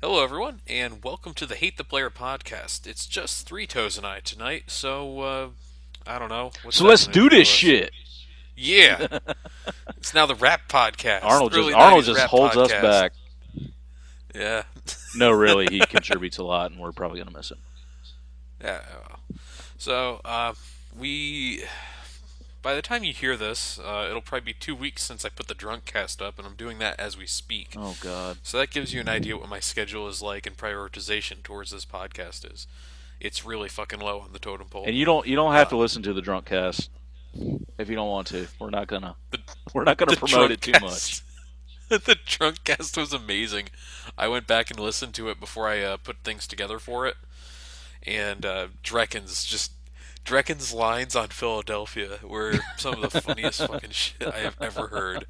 Hello, everyone, and welcome to the Hate the Player podcast. It's just Three Toes and I tonight, so I don't know. What's So that let's going to do do this to us? shit. Yeah, it's now the rap podcast, Arnold just early Arnold '90s just rap holds us podcast. back. Yeah, No, really, he contributes a lot, and we're probably gonna miss him. yeah. So we, by the time you hear this, it'll probably be 2 weeks since I put the drunk cast up, and I'm doing that as we speak. Oh God. So that gives you an idea what my schedule is like and prioritization towards this podcast is. It's really fucking low on the totem pole. And you don't have Uh, to listen to the drunk cast if you don't want to. We're not gonna the we're not gonna the promote it drunk too much. cast. The drunk cast was amazing. I went back and listened to it before I put things together for it, and Drecken's lines on Philadelphia were some of the funniest fucking shit I have ever heard.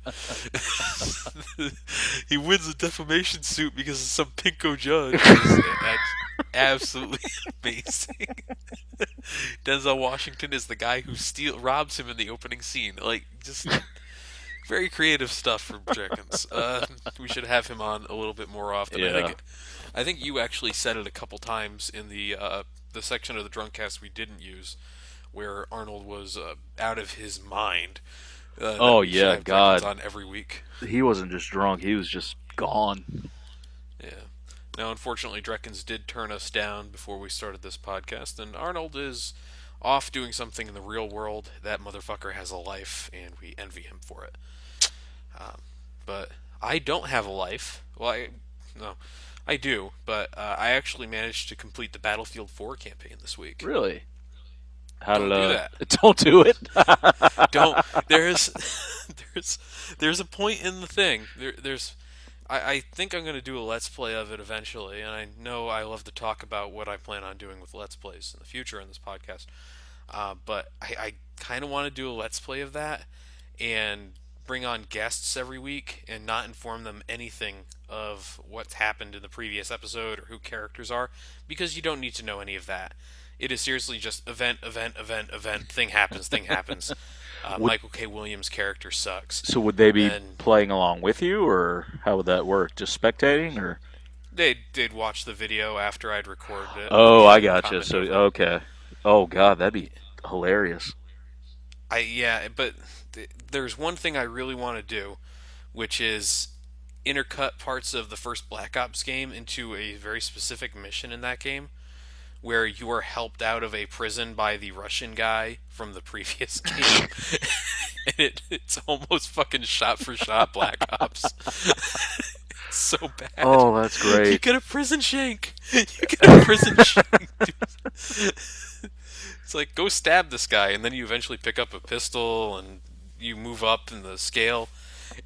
He wins a defamation suit because of some pinko judge. Absolutely amazing. Denzel Washington is the guy who robs him in the opening scene. Like, just very creative stuff from Jenkins. We should have him on a little bit more often. Yeah. I think you actually said it a couple times in the section of the drunk cast we didn't use, where Arnold was out of his mind. That Oh we should yeah, have Jenkins God. on every week. He wasn't just drunk, he was just gone. Yeah. Now, unfortunately, Drekkins did turn us down before we started this podcast, and Arnold is off doing something in the real world. That motherfucker has a life, and we envy him for it. But I don't have a life. Well, no, I do, but I actually managed to complete the Battlefield 4 campaign this week. Really? How did Don't do that. don't do it. Don't. There's, there's, there's a point in the thing. I think I'm going to do a Let's Play of it eventually, and I know I love to talk about what I plan on doing with Let's Plays in the future in this podcast. But I kind of want to do a Let's Play of that and bring on guests every week and not inform them anything of what's happened in the previous episode or who characters are, because you don't need to know any of that. It is seriously just event, thing happens. would Michael K. Williams' character sucks. so would they be And playing along with you, or how would that work? Just spectating, or? they'd watch the video after I'd recorded it Oh, I and gotcha. comment So over it. okay. Oh God, that'd be hilarious. Yeah, but there's one thing I really want to do, which is intercut parts of the first Black Ops game into a very specific mission in that game, where you are helped out of a prison by the Russian guy from the previous game, and it's almost fucking shot for shot Black Ops. It's so bad. Oh, that's You great. get a prison shank. You get a prison shank. It's like, go stab this guy, and then you eventually pick up a pistol and you move up in the scale.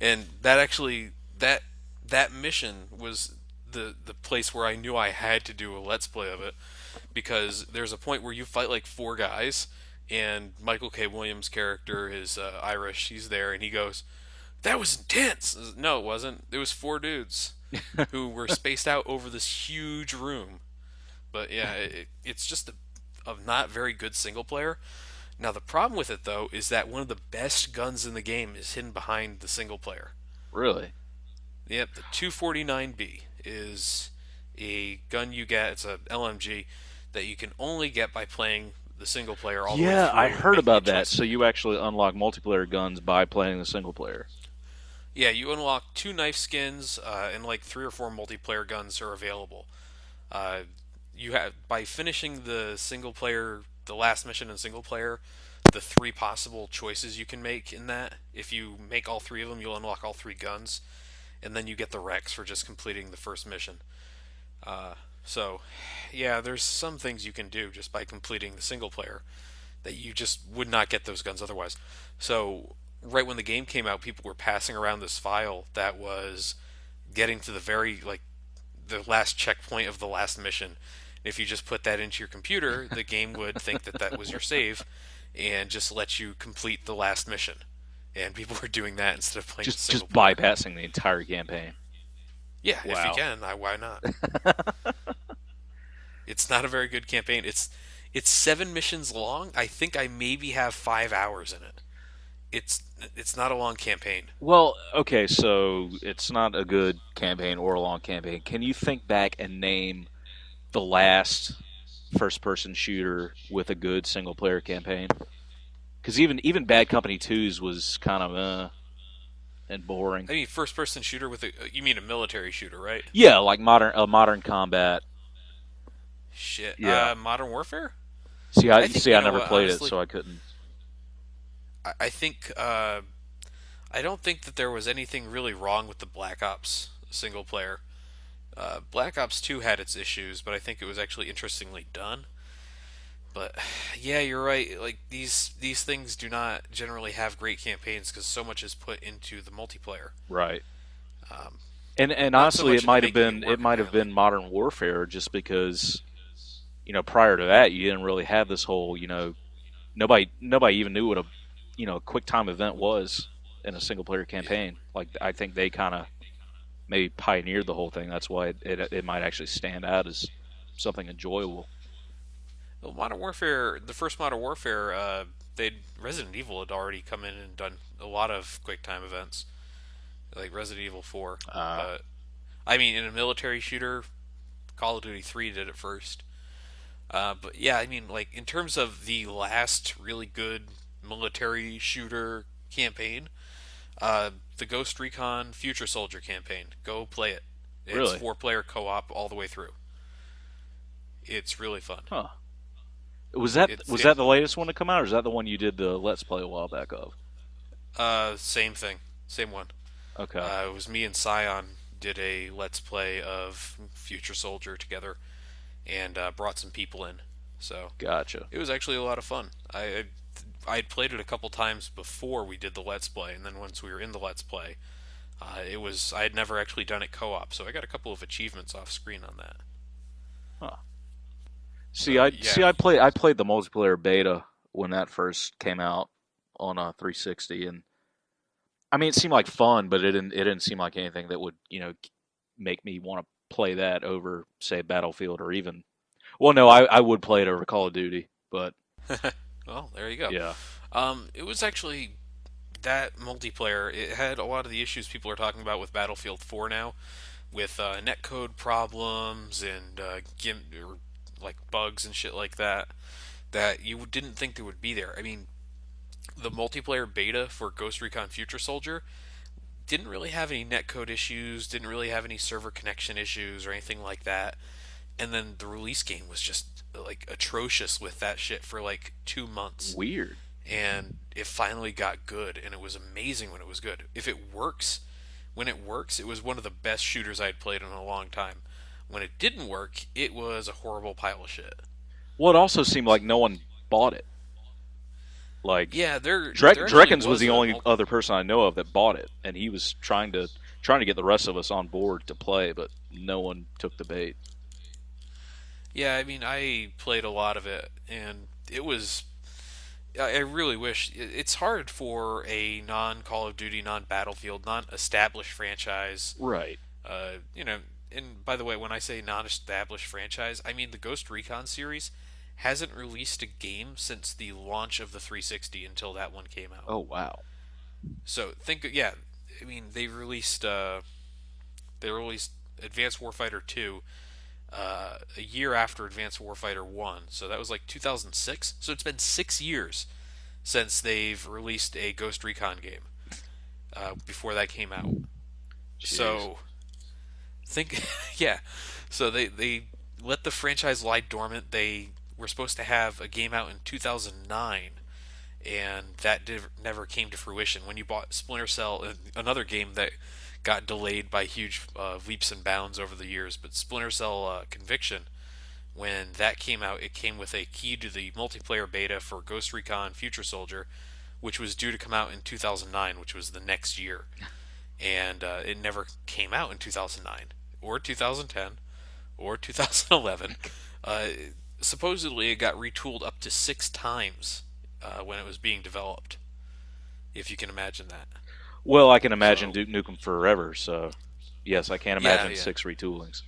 And that mission was the place where I knew I had to do a let's play of it, because there's a point where you fight like four guys, and Michael K. Williams' character is Irish. He's there, and he goes, "That was intense." No, it wasn't. It was four dudes who were spaced out over this huge room. But yeah, it's just a not very good single player. Now the problem with it though is that one of the best guns in the game is hidden behind the single player. Really? Yep, the 249B is a gun you get. It's a LMG that you can only get by playing the single player all the way Yeah, I through and heard making a about that. choice. So you actually unlock multiplayer guns by playing the single player. Yeah, you unlock two knife skins and like three or four multiplayer guns are available. Uh, you have by finishing the last mission in single player, the three possible choices you can make in that. If you make all three of them, you'll unlock all three guns, and then you get the Rex for just completing the first mission. Uh, so, yeah, there's some things you can do just by completing the single player that you just would not get those guns otherwise. So, right when the game came out, people were passing around this file that was getting to the very the last checkpoint of the last mission. If you just put that into your computer, the game would think that that was your save and just let you complete the last mission. And people were doing that instead of playing the single Just player. bypassing the entire campaign. Yeah, if you Wow. can, why not? It's not a very good campaign. It's seven missions long. I think I maybe have 5 hours in it. it's it's not a long campaign. Well, okay, so it's not a good campaign or a long campaign. Can you think back and name the last first-person shooter with a good single-player campaign? Because even Bad Company 2's was kind of and boring. I mean, first person shooter with a you mean a military shooter, right? Yeah, like modern combat. Shit. Yeah. Modern Warfare? See, I I think see. you I know never what, played it, honestly, so I couldn't. I think I don't think that there was anything really wrong with the Black Ops single player. Black Ops 2 had its issues, but I think it was actually interestingly done. But yeah, you're right. Like these things do not generally have great campaigns because so much is put into the multiplayer. Right. Um, And not so honestly, much into making it it work. might have Apparently, been Modern Warfare just because prior to that you didn't really have this whole nobody even knew what a quick time event was in a single player yeah. campaign. Like I think they kind of maybe pioneered the whole thing. That's why it might actually stand out as something enjoyable. Well, Modern Warfare, the first Modern Warfare, they Resident Evil had already come in and done a lot of quick time events, like Resident Evil 4. Uh, But I mean, in a military shooter, Call of Duty 3 did it first. But yeah, I mean, like in terms of the last really good military shooter campaign, the Ghost Recon Future Soldier campaign. Go play it. It's really? four-player co-op all the way through. It's really fun. Huh. Was It that the latest one to come out, or is that the one you did the Let's Play a while back of? same thing, same one. Okay, It was me and Scion did a let's play of Future Soldier together and brought some people in. So gotcha. it was actually a lot of fun. I'd played it a couple times before we did the let's play, and then once we were in the let's play, it was I had never actually done it co-op, so I got a couple of achievements off screen on that. Huh. So yeah, I played the multiplayer beta when that first came out on a 360, and I mean it seemed like fun, but it didn't seem like anything that would make me want to play that over say Battlefield or even well no I would play it over Call of Duty, but well there you go. yeah. It was actually that multiplayer. It had a lot of the issues people are talking about with Battlefield 4 now, with netcode problems and or like bugs and shit like that. That you didn't think there would be there. I mean, the multiplayer beta for Ghost Recon Future Soldier didn't really have any netcode issues, didn't really have any server connection issues or anything like that. And then the release game was just like atrocious with that shit for like 2 months. Weird. And it finally got good, and it was amazing when it was good. If it works, when it works, it was one of the best shooters I had played in a long time. When it didn't work, it was a horrible pile of shit. Well, it also seemed like no one bought it. Like Yeah, there actually Drekkens was was the a only other person I know of that bought it, and he was trying to get the rest of us on board to play, but no one took the bait. yeah. I mean, I played a lot of it, and it was. I really wish it's hard for a non Call of Duty, non Battlefield, non established franchise. Right. You know, and by the way, when I say non established franchise, I mean the Ghost Recon series hasn't released a game since the launch of the 360 until that one came out. Oh wow. So think, yeah, I mean they released Advanced Warfighter 2 a year after Advanced Warfighter 1, so that was like 2006. So it's been 6 years since they've released a Ghost Recon game. Before that came out, Jeez. so think, yeah. So they let the franchise lie dormant. They were supposed to have a game out in 2009, and that never came to fruition. When you bought Splinter Cell, another game that got delayed by huge leaps and bounds over the years, but Splinter Cell Conviction, when that came out, it came with a key to the multiplayer beta for Ghost Recon Future Soldier, which was due to come out in 2009, which was the next year. And it never came out in 2009 or 2010 or 2011. Uh, Supposedly, it got retooled up to 6 times when it was being developed, if you can imagine that. Well, I can imagine So, Duke Nukem Forever, so yes, I can't yeah, imagine yeah. 6 retoolings.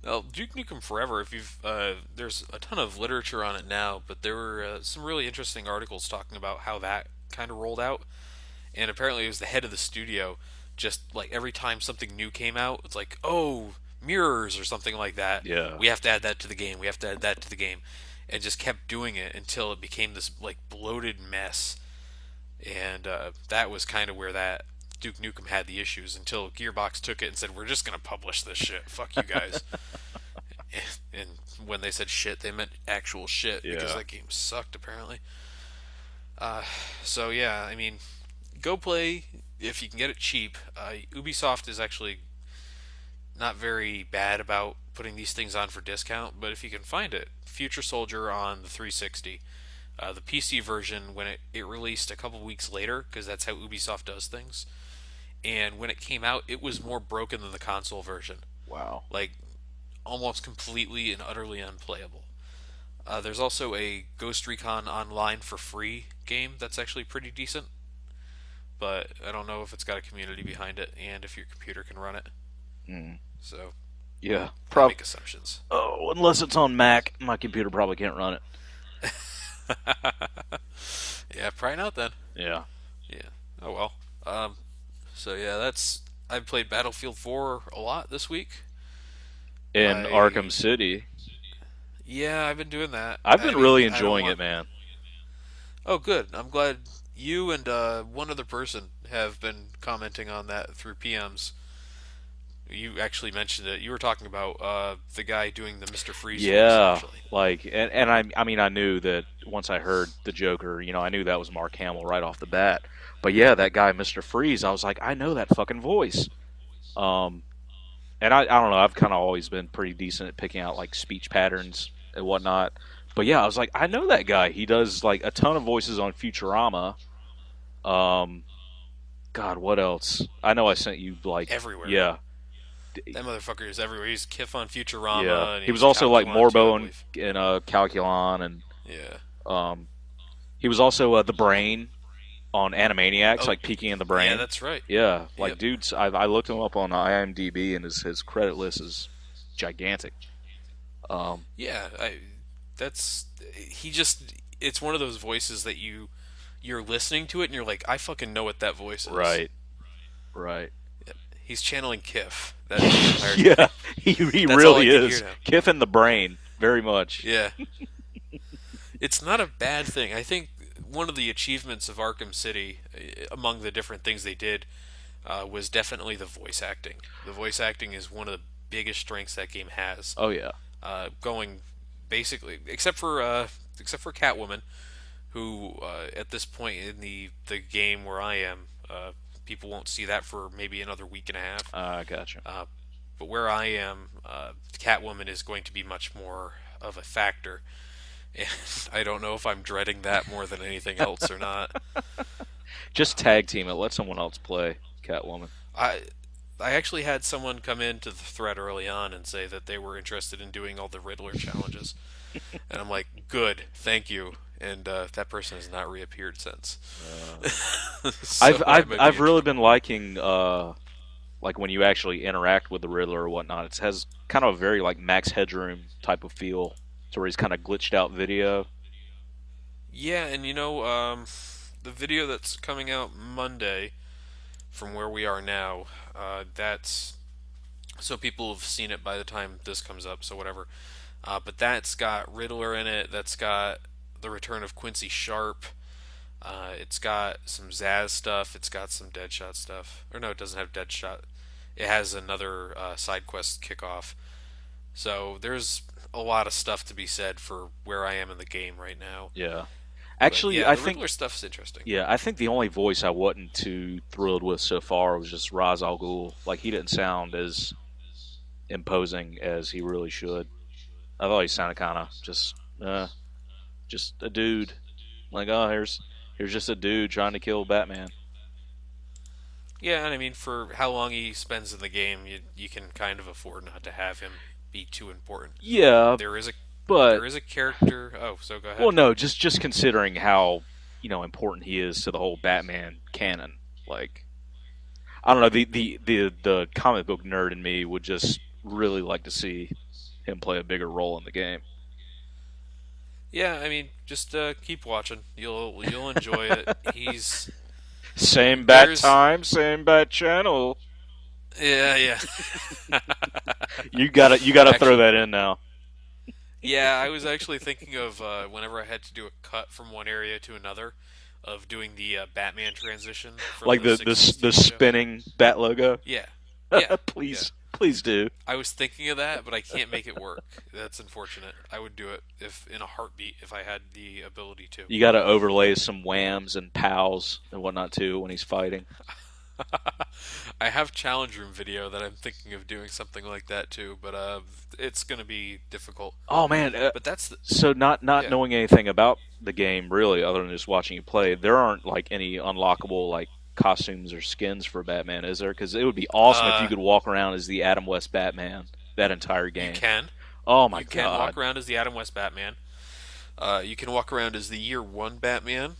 Well, Duke Nukem Forever. If you've there's a ton of literature on it now, but there were some really interesting articles talking about how that kind of rolled out, and apparently it was the head of the studio. Just like every time something new came out, it's like, oh, mirrors or something like that. Yeah. We have to add that to the game. We have to add that to the game, and just kept doing it until it became this like bloated mess. And that was kind of where that Duke Nukem had the issues until Gearbox took it and said, "We're just gonna publish this shit. Fuck you guys." And when they said shit, they meant actual shit because Yeah. that game sucked apparently. So yeah, I mean, go play if you can get it cheap. Ubisoft is actually not very bad about putting these things on for discount, but if you can find it, Future Soldier on the 360, the PC version when it released a couple weeks later because that's how Ubisoft does things. And when it came out, it was more broken than the console version, Wow. like almost completely and utterly unplayable. There's also a Ghost Recon Online for free game that's actually pretty decent, but I don't know if it's got a community behind it and if your computer can run it. Mm. So Yeah. I make assumptions. Oh, unless it's on Mac, my computer probably can't run it. Yeah, probably not then. Yeah. Yeah. Oh well. So yeah, that's I've played Battlefield 4 a lot this week. In I Arkham City, Yeah, I've been doing that. I've I been mean, really I don't enjoying want. it, man. Oh, good. I'm glad you and one other person have been commenting on that through PMs. You actually mentioned it. You were talking about the guy doing the Mr. Freeze voice, Yeah, actually. like, and I mean, I knew that once I heard the Joker, I knew that was Mark Hamill right off the bat. But yeah, that guy, Mr. Freeze, I was like, I know that fucking voice. Um, and I don't know, I've kind of always been pretty decent at picking out like speech patterns and whatnot. But yeah, I was like, I know that guy. He does like a ton of voices on Futurama. Um, God, what else? I know I sent you like, Everywhere. yeah, That motherfucker is everywhere. He's Kif on yeah. Futurama, and He he was was also like Calculon too, I Morbo believe. in Calculon, and Yeah. um, he was also the Brain on Animaniacs, Oh, like peeking in the yeah, brain. that's right. Yeah, like Yep. dudes, I looked him up on IMDb, and his credit list is gigantic. Um, Yeah, that's he just it's one of those voices that you're listening to it and you're like, I fucking know what that voice is. right, right. He's channeling Kif. That's the entire Yeah, time. he That's all I really can hear is. now. Kiff in the Brain, very much. Yeah. It's not a bad thing. I think one of the achievements of Arkham City, among the different things they did, was definitely the voice acting. The voice acting is one of the biggest strengths that game has. Oh yeah, Going basically, except for Catwoman, who at this point in the game where I am, people won't see that for maybe another week and a half. I gotcha. But where I am, Catwoman is going to be much more of a factor. And I don't know if I'm dreading that more than anything else or not. Just tag team it. Let someone else play Catwoman. I I actually had someone come into the thread early on and say that they were interested in doing all the Riddler challenges, and I'm like, good, thank you. And that person has not reappeared since. Uh, So that might be I've really interesting. been liking like when you actually interact with the Riddler or whatnot. It has kind of a very like Max Headroom type of feel, to where he's kind of glitched out video. Yeah, and the video that's coming out Monday from where we are now, that's so people have seen it by the time this comes up, so whatever. But that's got Riddler in it. That's got the return of Quincy Sharp. It's got some Zaz stuff. It's got some Deadshot stuff. Or no, it doesn't have Deadshot. It has another side quest kickoff. So there's a lot of stuff to be said for where I am in the game right now. Yeah. But Actually, yeah, I the think Riddler stuff's interesting. I think the only voice I wasn't too thrilled with so far was just Ra's al Ghul. Like he didn't sound as imposing as he really should. I thought he sounded kind of just a dude. Like, oh, here's just a dude trying to kill Batman. Yeah, and I mean, for how long he spends in the game, you can kind of afford not to have him be too important. Yeah, There is a but there is a character. Oh, so go well, ahead. no, just considering how important he is to the whole Batman canon. Like, I don't know, the comic book nerd in me would just really like to see him play a bigger role in the game. Yeah, I mean, just keep watching. You'll enjoy it. He's Same bat there's time, same bat channel. yeah, yeah. You gotta throw Actually, that in now. yeah, I was actually thinking of whenever I had to do a cut from one area to another, of doing the Batman transition from Like the '60s the TV show. spinning bat logo. Yeah, yeah, yeah. Please do. I was thinking of that, but I can't make it work. That's unfortunate. I would do it if in a heartbeat if I had the ability to. You gotta overlay some whams and pows and whatnot too when he's fighting. I have challenge room video that I'm thinking of doing something like that too, but it's gonna be difficult. Oh man, But that's the, so not yeah. knowing anything about the game really, other than just watching you play, there aren't like any unlockable like costumes or skins for Batman, is there? Because it would be awesome if you Uh, could walk around as the Adam West Batman that entire you game. can Oh my you can god. walk around as the Adam West Batman. You can walk around as the Year One Batman.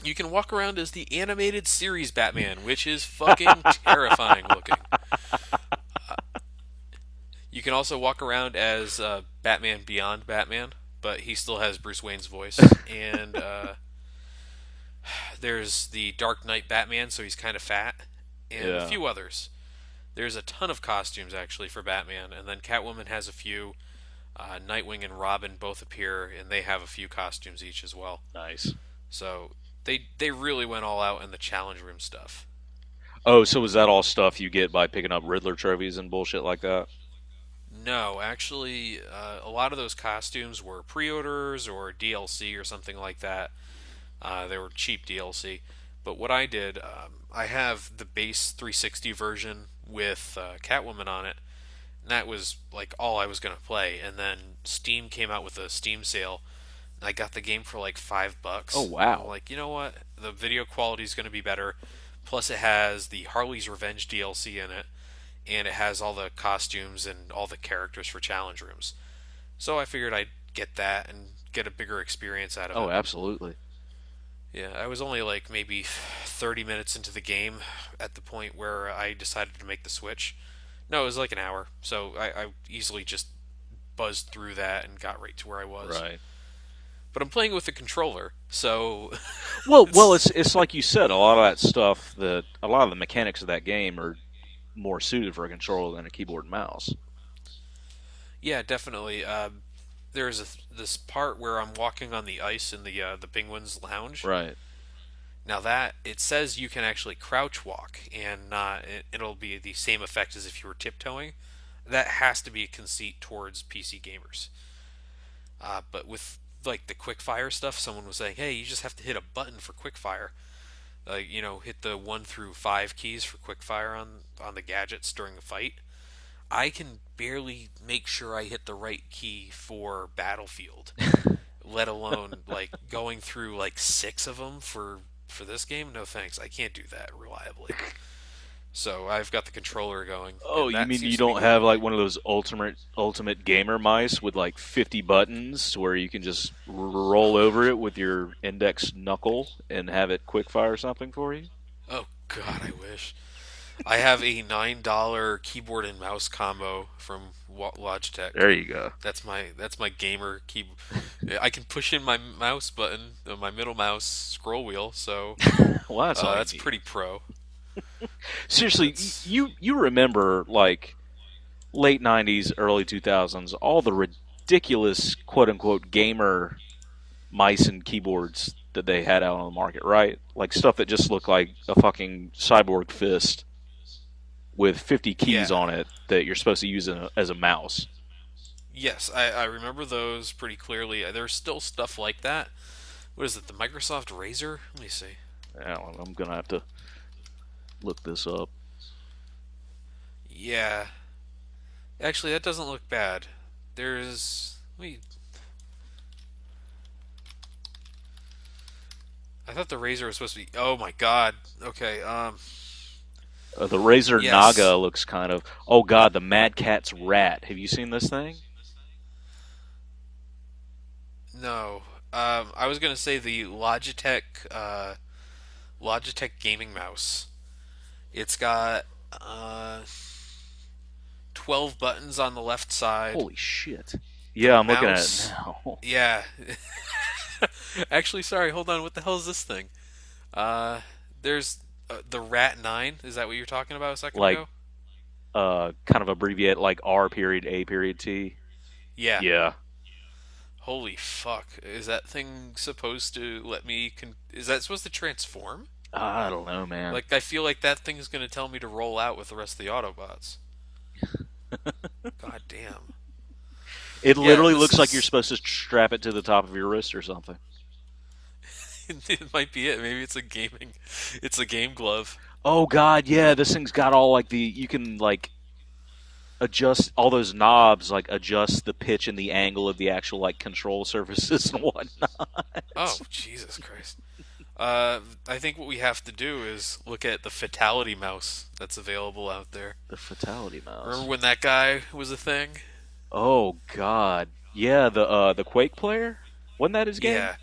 You can walk around as the animated series Batman, which is fucking terrifying looking. You can also walk around as Batman Beyond Batman, but he still has Bruce Wayne's voice. And there's the Dark Knight Batman, so he's kind of fat, and a Yeah, few others. There's a ton of costumes actually for Batman, and then Catwoman has a few. Nightwing and Robin both appear, and they have a few costumes each as well. nice. So they really went all out in the challenge room stuff. Oh, so was that all stuff you get by picking up Riddler trophies and bullshit like that? No, actually, a lot of those costumes were pre-orders or DLC or something like that. They were cheap DLC. But what I did, I have the base 360 version with Catwoman on it, and that was like all I was gonna play. And then Steam came out with a Steam sale, and I got the game for like Oh $5. And I'm wow. like, you know what? The video quality is gonna be better. Plus, it has the Harley's Revenge DLC in it, and it has all the costumes and all the characters for challenge rooms. So I figured I'd get that and get a bigger experience out of Oh, it. absolutely. Yeah, I was only like maybe 30 minutes into the game at the point where I decided to make the switch. No, it was like an hour, so I easily just buzzed through that and got right to where I was. Right. But I'm playing with the controller, so Well, it's it's like you said, a lot of that stuff that a lot of the mechanics of that game are more suited for a controller than a keyboard and mouse. yeah, definitely. There's this part where I'm walking on the ice in the Penguins Lounge. Right. Now that it says you can actually crouch walk and not it'll be the same effect as if you were tiptoeing. That has to be a conceit towards PC gamers. But with like the quick fire stuff, someone was saying, "Hey, you just have to hit a button for quick fire. Hit the 1 through 5 keys for quick fire on the gadgets during a fight." I can barely make sure I hit the right key for Battlefield, let alone like going through like 6 of them for this game. No thanks, I can't do that reliably. So I've got the controller going, Oh, and you that mean seems you to be don't going have like well. one of those ultimate gamer mice with like 50 buttons where you can just roll over it with your index knuckle and have it quick fire something for you? Oh God, I wish. I have a $9 keyboard and mouse combo from Logitech. There you go. That's my gamer key. I can push in my mouse button, my middle mouse scroll wheel. So Well, that's all you that's need. pretty pro. Seriously, That's you remember like late 90s, early 2000s, all the ridiculous quote unquote gamer mice and keyboards that they had out on the market, right? Like stuff that just looked like a fucking cyborg fist with 50 keys yeah. on it that you're supposed to use as a mouse. Yes, I remember those pretty clearly. There's still stuff like that. What is it? The Microsoft Razer? Let me see. Yeah, well, I'm gonna have to look this up. Yeah. Actually, that doesn't look bad. There's. Wait. I thought the Razer was supposed to be. Oh my God. Okay. The Razer Yes. Naga looks kind of. Oh God, the Mad Cat's Rat. Have you seen this thing? No. I was gonna say the Logitech gaming mouse. It's got 12 buttons on the left side. Holy shit! The Yeah, I'm looking at it mouse, now. yeah. Actually, sorry, hold on. What the hell is this thing? Uh, there's the Rat 9. Is that what you were talking about a second Like ago? kind of abbreviate like R period A period T. Yeah. Yeah. Holy fuck. Is that thing supposed to let me is that supposed to transform? I don't know, man. Like I feel like that thing is going to tell me to roll out with the rest of the Autobots. God damn. It Yeah, literally this looks like you're is supposed to strap it to the top of your wrist or something. it might be it. Maybe it's a game glove. Oh god, yeah, this thing's got all like the you can like adjust all those knobs, like adjust the pitch and the angle of the actual like control surfaces and Oh, whatnot. Jesus Christ. I think what we have to do is look at the Fatality Mouse that's available out there. The fatality Remember mouse. when that guy was a thing? Oh god. Yeah, the Quake player? Wasn't that his game? Yeah,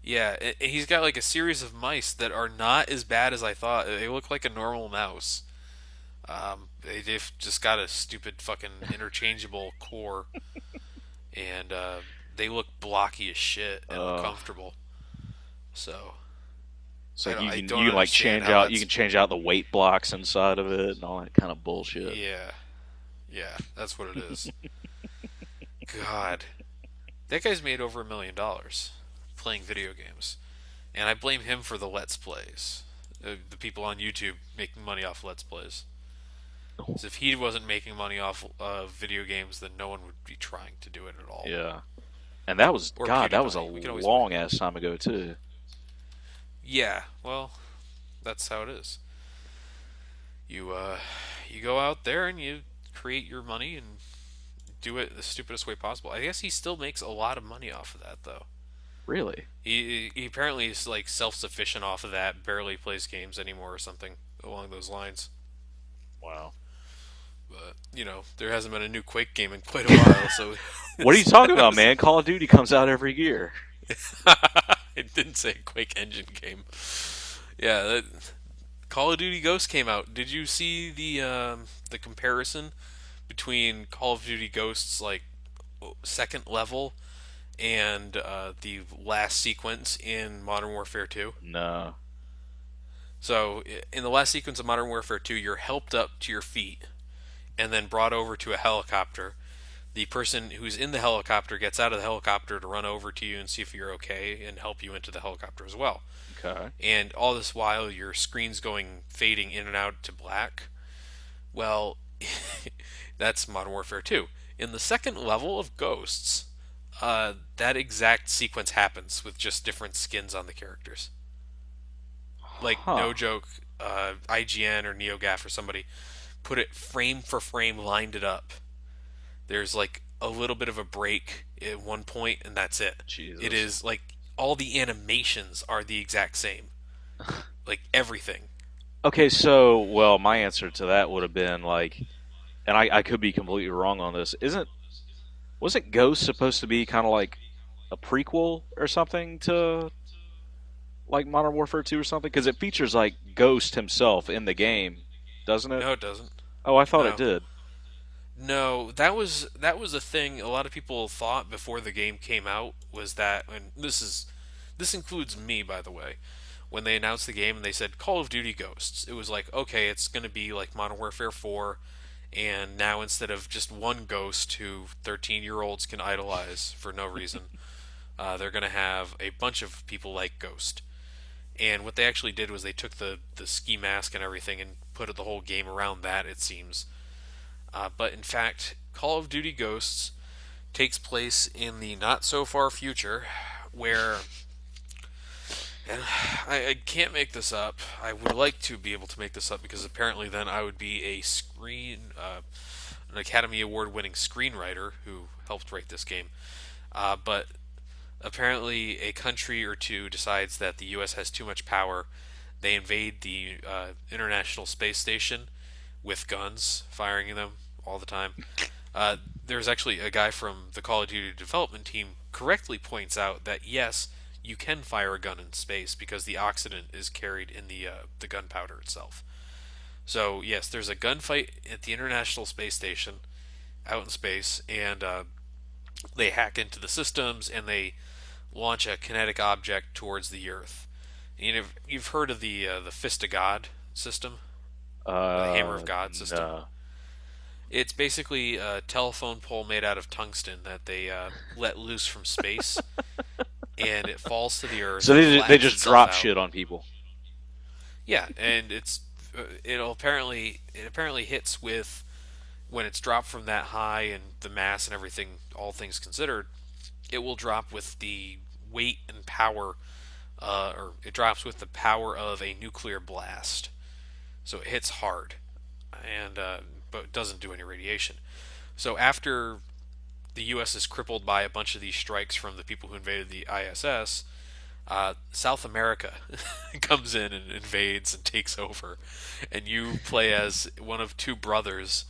yeah. He's got like a series of mice that are not as bad as I thought. They look like a normal mouse. They've just got a stupid fucking interchangeable core, and they look blocky as shit and Uh uncomfortable. So it's like I you don't can like understand change how out you that's. can change out the weight blocks inside of it and all that kind of bullshit. Yeah, yeah, that's what it is. God, that guy's made over $1 million playing video games, and I blame him for the Let's Plays. The people on YouTube making money off Let's Plays. Because if he wasn't making money off of video games, then no one would be trying to do it at all. Yeah. And that was Or God, that was a PewDiePie. We can always blame long him. ass time ago too. Yeah, well, that's how it is. You you go out there and you create your money and do it the stupidest way possible. I guess he still makes a lot of money off of that though. Really? He apparently is like self-sufficient off of that, barely plays games anymore or something along those lines. Wow. But, there hasn't been a new Quake game in quite a while, so What are you talking about, man? Call of Duty comes out every year. it didn't say Quake Engine game. Yeah, Call of Duty Ghosts came out. Did you see the comparison between Call of Duty Ghosts like second level and the last sequence in Modern Warfare 2? No. So in the last sequence of Modern Warfare 2, you're helped up to your feet and then brought over to a helicopter. The person who's in the helicopter gets out of the helicopter to run over to you and see if you're okay and help you into the helicopter as well. Okay. And all this while, your screen's going fading in and out to black. Well, that's Modern Warfare 2. In the second level of Ghosts, that exact sequence happens with just different skins on the characters. Like, Huh. no joke, IGN or NeoGAF or somebody put it frame for frame, lined it up. There's like a little bit of a break at one point, and that's it. It Jesus. is like all the animations are the exact same, like everything. Okay, so well, my answer to that would have been like, and I could be completely wrong on this. Wasn't Ghost supposed to be kind of like a prequel or something to like Modern Warfare 2 or something? Because it features like Ghost himself in the game, doesn't it? No, it doesn't. Oh, I thought it No, did. no, that was a thing. A lot of people thought before the game came out was that, and this includes me, by the way. When they announced the game and they said Call of Duty Ghosts, it was like, okay, it's going to be like Modern Warfare 4, and now instead of just one ghost who 13-year-olds can idolize for no reason, they're going to have a bunch of people like Ghost. And what they actually did was they took the ski mask and everything and put the whole game around that, it seems. But in fact, Call of Duty Ghosts takes place in the not so far future where, and I can't make this up. I would like to be able to make this up because apparently then I would be an Academy Award winning screenwriter who helped write this game. But apparently, a country or two decides that the U.S. has too much power. They invade the International Space Station with guns, firing them all the time. There's actually a guy from the Call of Duty development team correctly points out that yes, you can fire a gun in space because the oxidant is carried in the gunpowder itself. So yes, there's a gunfight at the International Space Station out in space, and They hack into the systems and they launch a kinetic object towards the Earth. You've heard of the Fist of God system, or the Hammer of God system. No. It's basically a telephone pole made out of tungsten that they let loose from space, and it falls to the Earth So and they flattens just itself drop out. shit on people. Yeah, and it apparently hits with when it's dropped from that high and the mass and everything, all things considered, it will drop with the weight and power, or it drops with the power of a nuclear blast. So it hits hard, and but doesn't do any radiation. So after the U.S. is crippled by a bunch of these strikes from the people who invaded the ISS, South America comes in and invades and takes over, and you play as one of two brothers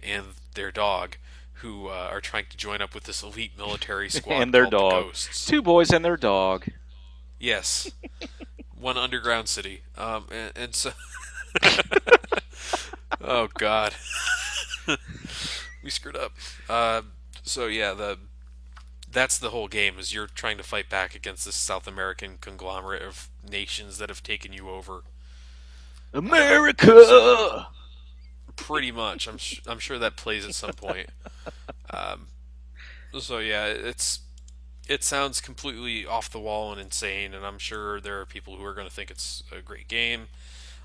and their dog who are trying to join up with this elite military squad And their called the dog. Ghosts. Two boys and their dog. Yes, one underground city. And so, oh god, we screwed up. So yeah, that's the whole game is you're trying to fight back against this South American conglomerate of nations that have taken you over. So America! pretty much, I'm sure that plays at some point. Um, so yeah, it sounds completely off the wall and insane, and I'm sure there are people who are going to think it's a great game.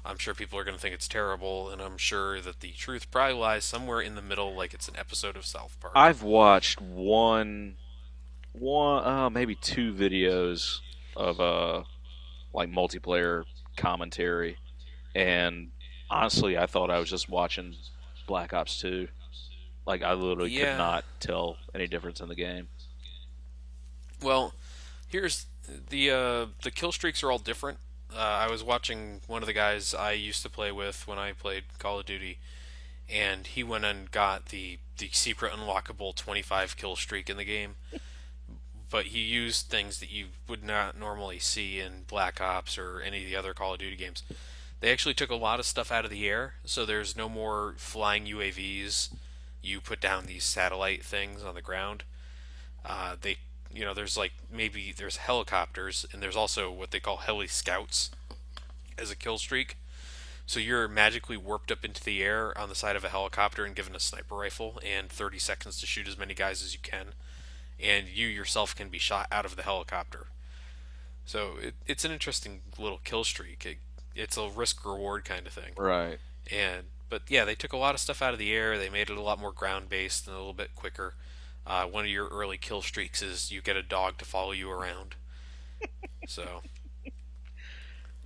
I'm sure people are going to think it's terrible, and I'm sure that the truth probably lies somewhere in the middle, like it's an episode of South Park. I've watched maybe two videos of like multiplayer commentary, and honestly, I thought I was just watching Black Ops 2. Like I literally could Yeah, not tell any difference in the game. well, here's the kill streaks are all different. I was watching one of the guys I used to play with when I played Call of Duty, and he went and got the secret unlockable 25 kill streak in the game. But he used things that you would not normally see in Black Ops or any of the other Call of Duty games. They actually took a lot of stuff out of the air, so there's no more flying UAVs. You put down these satellite things on the ground. They, there's like maybe there's helicopters, and there's also what they call heli scouts as a kill streak. So you're magically warped up into the air on the side of a helicopter and given a sniper rifle and 30 seconds to shoot as many guys as you can, and you yourself can be shot out of the helicopter. So it's an interesting little kill streak. It's a risk reward kind of thing. Right. And but yeah, they took a lot of stuff out of the air. They made it a lot more ground based and a little bit quicker. One of your early kill streaks is you get a dog to follow you around. So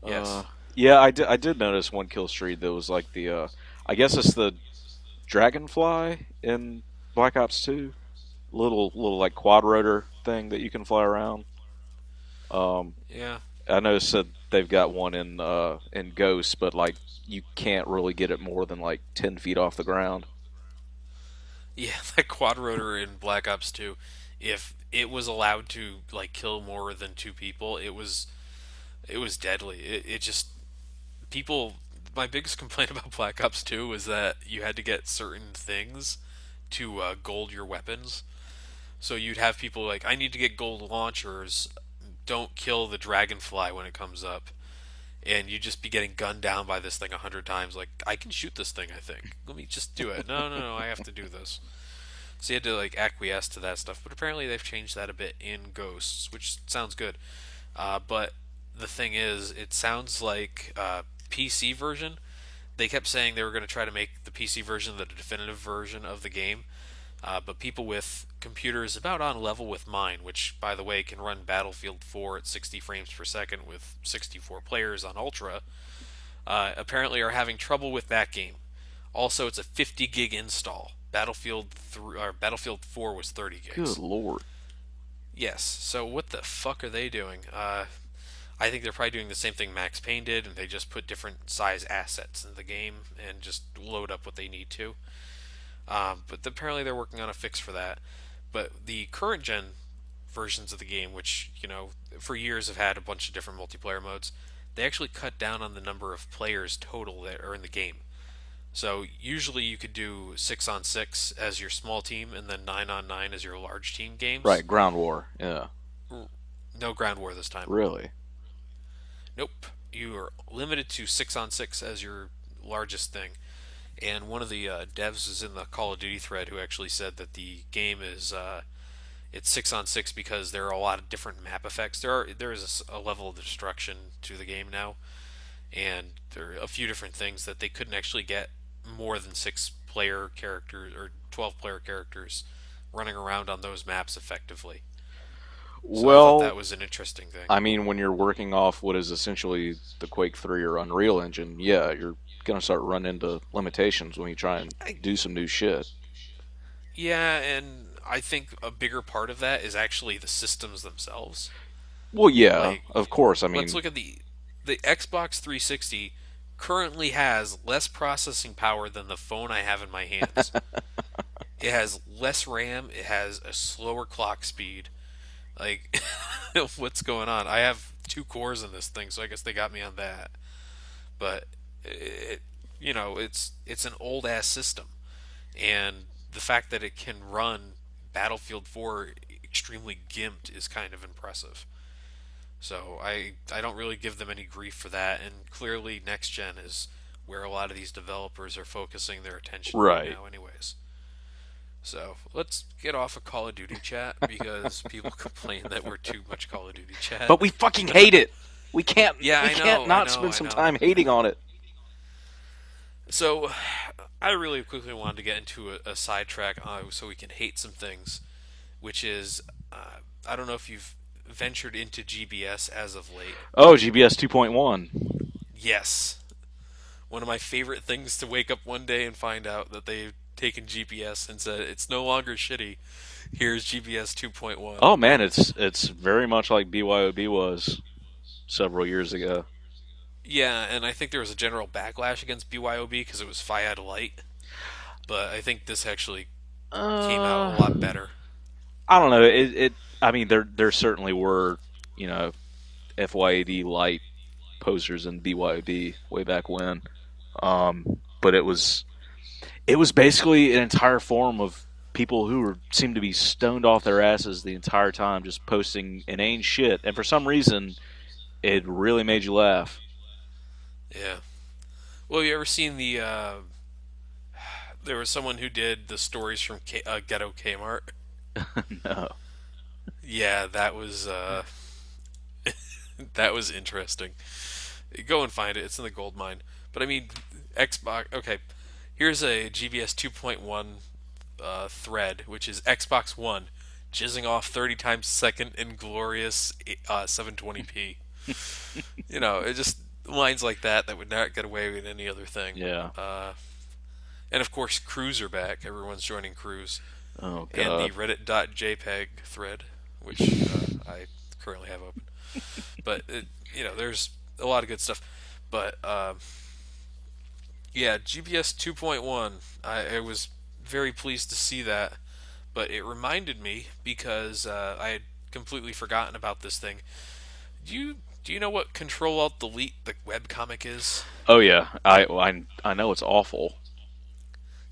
Uh, yes, yeah, I did notice one kill streak that was like the I guess it's the Dragonfly in Black Ops 2. Little like quad rotor thing that you can fly around. Um, yeah, I noticed that they've got one in Ghost, but like you can't really get it more than like 10 feet off the ground. yeah. That quad rotor in Black Ops 2, if it was allowed to like kill more than two people, it was deadly. It just people. My biggest complaint about Black Ops 2 was that you had to get certain things to gold your weapons. So you'd have people like, I need to get gold launchers. Don't kill the dragonfly when it comes up. And you'd just be getting gunned down by this thing 100 times. Like, I can shoot this thing, I think. Let me just do it. No, no, no, I have to do this. So you had to, like, acquiesce to that stuff. But apparently they've changed that a bit in Ghosts, which sounds good. But the thing is, it sounds like PC version. They kept saying they were going to try to make the PC version the definitive version of the game. But people with computers about on level with mine, which, by the way, can run Battlefield 4 at 60 frames per second with 64 players on Ultra, apparently are having trouble with that game. Also, it's a 50 gig install. Battlefield 4 was 30 Good gigs. lord. Yes. So what the fuck are they doing? I think they're probably doing the same thing Max Payne did, and they just put different size assets in the game and just load up what they need to. But apparently they're working on a fix for that. But the current gen versions of the game, which for years have had a bunch of different multiplayer modes, they actually cut down on the number of players total that are in the game. So usually you could do 6-on-6 as your small team and then 9-on-9 as your large team games. Right, Ground War. Yeah. No ground war this time. Really? Nope. You are limited to 6-on-6 as your largest thing. And one of the devs is in the Call of Duty thread who actually said that the game is it's 6-on-6 because there are a lot of different map effects. There is a level of destruction to the game now, and there are a few different things that they couldn't actually get more than 6 player characters or 12 player characters running around on those maps effectively. So I thought Well, that was an interesting thing. I mean, when you're working off what is essentially the Quake 3 or Unreal Engine, yeah, you're gonna start running into limitations when you try and I, do some new shit. yeah, and I think a bigger part of that is actually the systems themselves. Well, yeah, Like, of course. I let's mean, look at the Xbox 360 currently has less processing power than the phone I have in my hands. It has less RAM, it has a slower clock speed. Like what's going on? I have 2 cores in this thing, so I guess they got me on that. But it it's an old ass system, and the fact that it can run Battlefield 4 extremely gimped is kind of impressive. So I don't really give them any grief for that, and clearly next gen is where a lot of these developers are focusing their attention right right. now, anyways. So let's get off of Call of Duty chat because people complain that we're too much Call of Duty chat. But we fucking hate it. We can't. Yeah, We I can't know, I not know, spend I some know. time hating on it. So I really quickly wanted to get into a sidetrack so we can hate some things, which is I don't know if you've ventured into GBS as of late. Oh, GBS 2.1. Yes, one of my favorite things to wake up one day and find out that they've taken GPS and said it's no longer shitty. Here's GPS 2.1. Oh man, it's very much like BYOB was several years ago. Yeah, and I think there was a general backlash against BYOB because it was FIAD Lite, but I think this actually came out a Uh, lot better. I don't know. I mean, there certainly were, you know, FYAD light posters in BYOB way back when. But it was basically an entire forum of people who seemed to be stoned off their asses the entire time, just posting inane shit. And for some reason, it really made you laugh. Yeah. Well, have you ever seen the? There was someone who did the stories from Ghetto Kmart. No. Yeah, that was that was interesting. Go and find it. It's in the gold mine. But I mean, Xbox. Okay, here's a GBS 2.1 thread, which is Xbox One jizzing off 30 times a second in glorious 720p. It just lines like that would not get away with any other thing. Yeah. And of course, Cruise are back. Everyone's joining Cruise. Oh And the God. Reddit.jpg thread, which I currently have open. But, there's a lot of good stuff. But, yeah, GBS 2.1, I was very pleased to see that. But it reminded me because I had completely forgotten about this thing. Do you know what Control Alt Delete the webcomic is? Oh yeah. I know it's awful.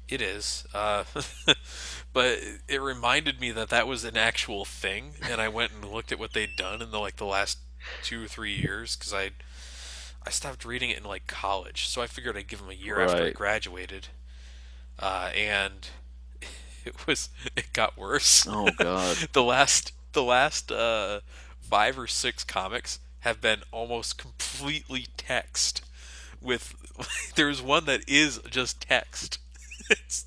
It is. But it reminded me that that was an actual thing, and I went and looked at what they'd done in the last 2 or 3 years because I stopped reading it in college, so I figured I'd give them a year after I Right. graduated, and it got worse. Oh God. The last 5 or 6 comics have been almost completely text. With there's one that is just text. It's,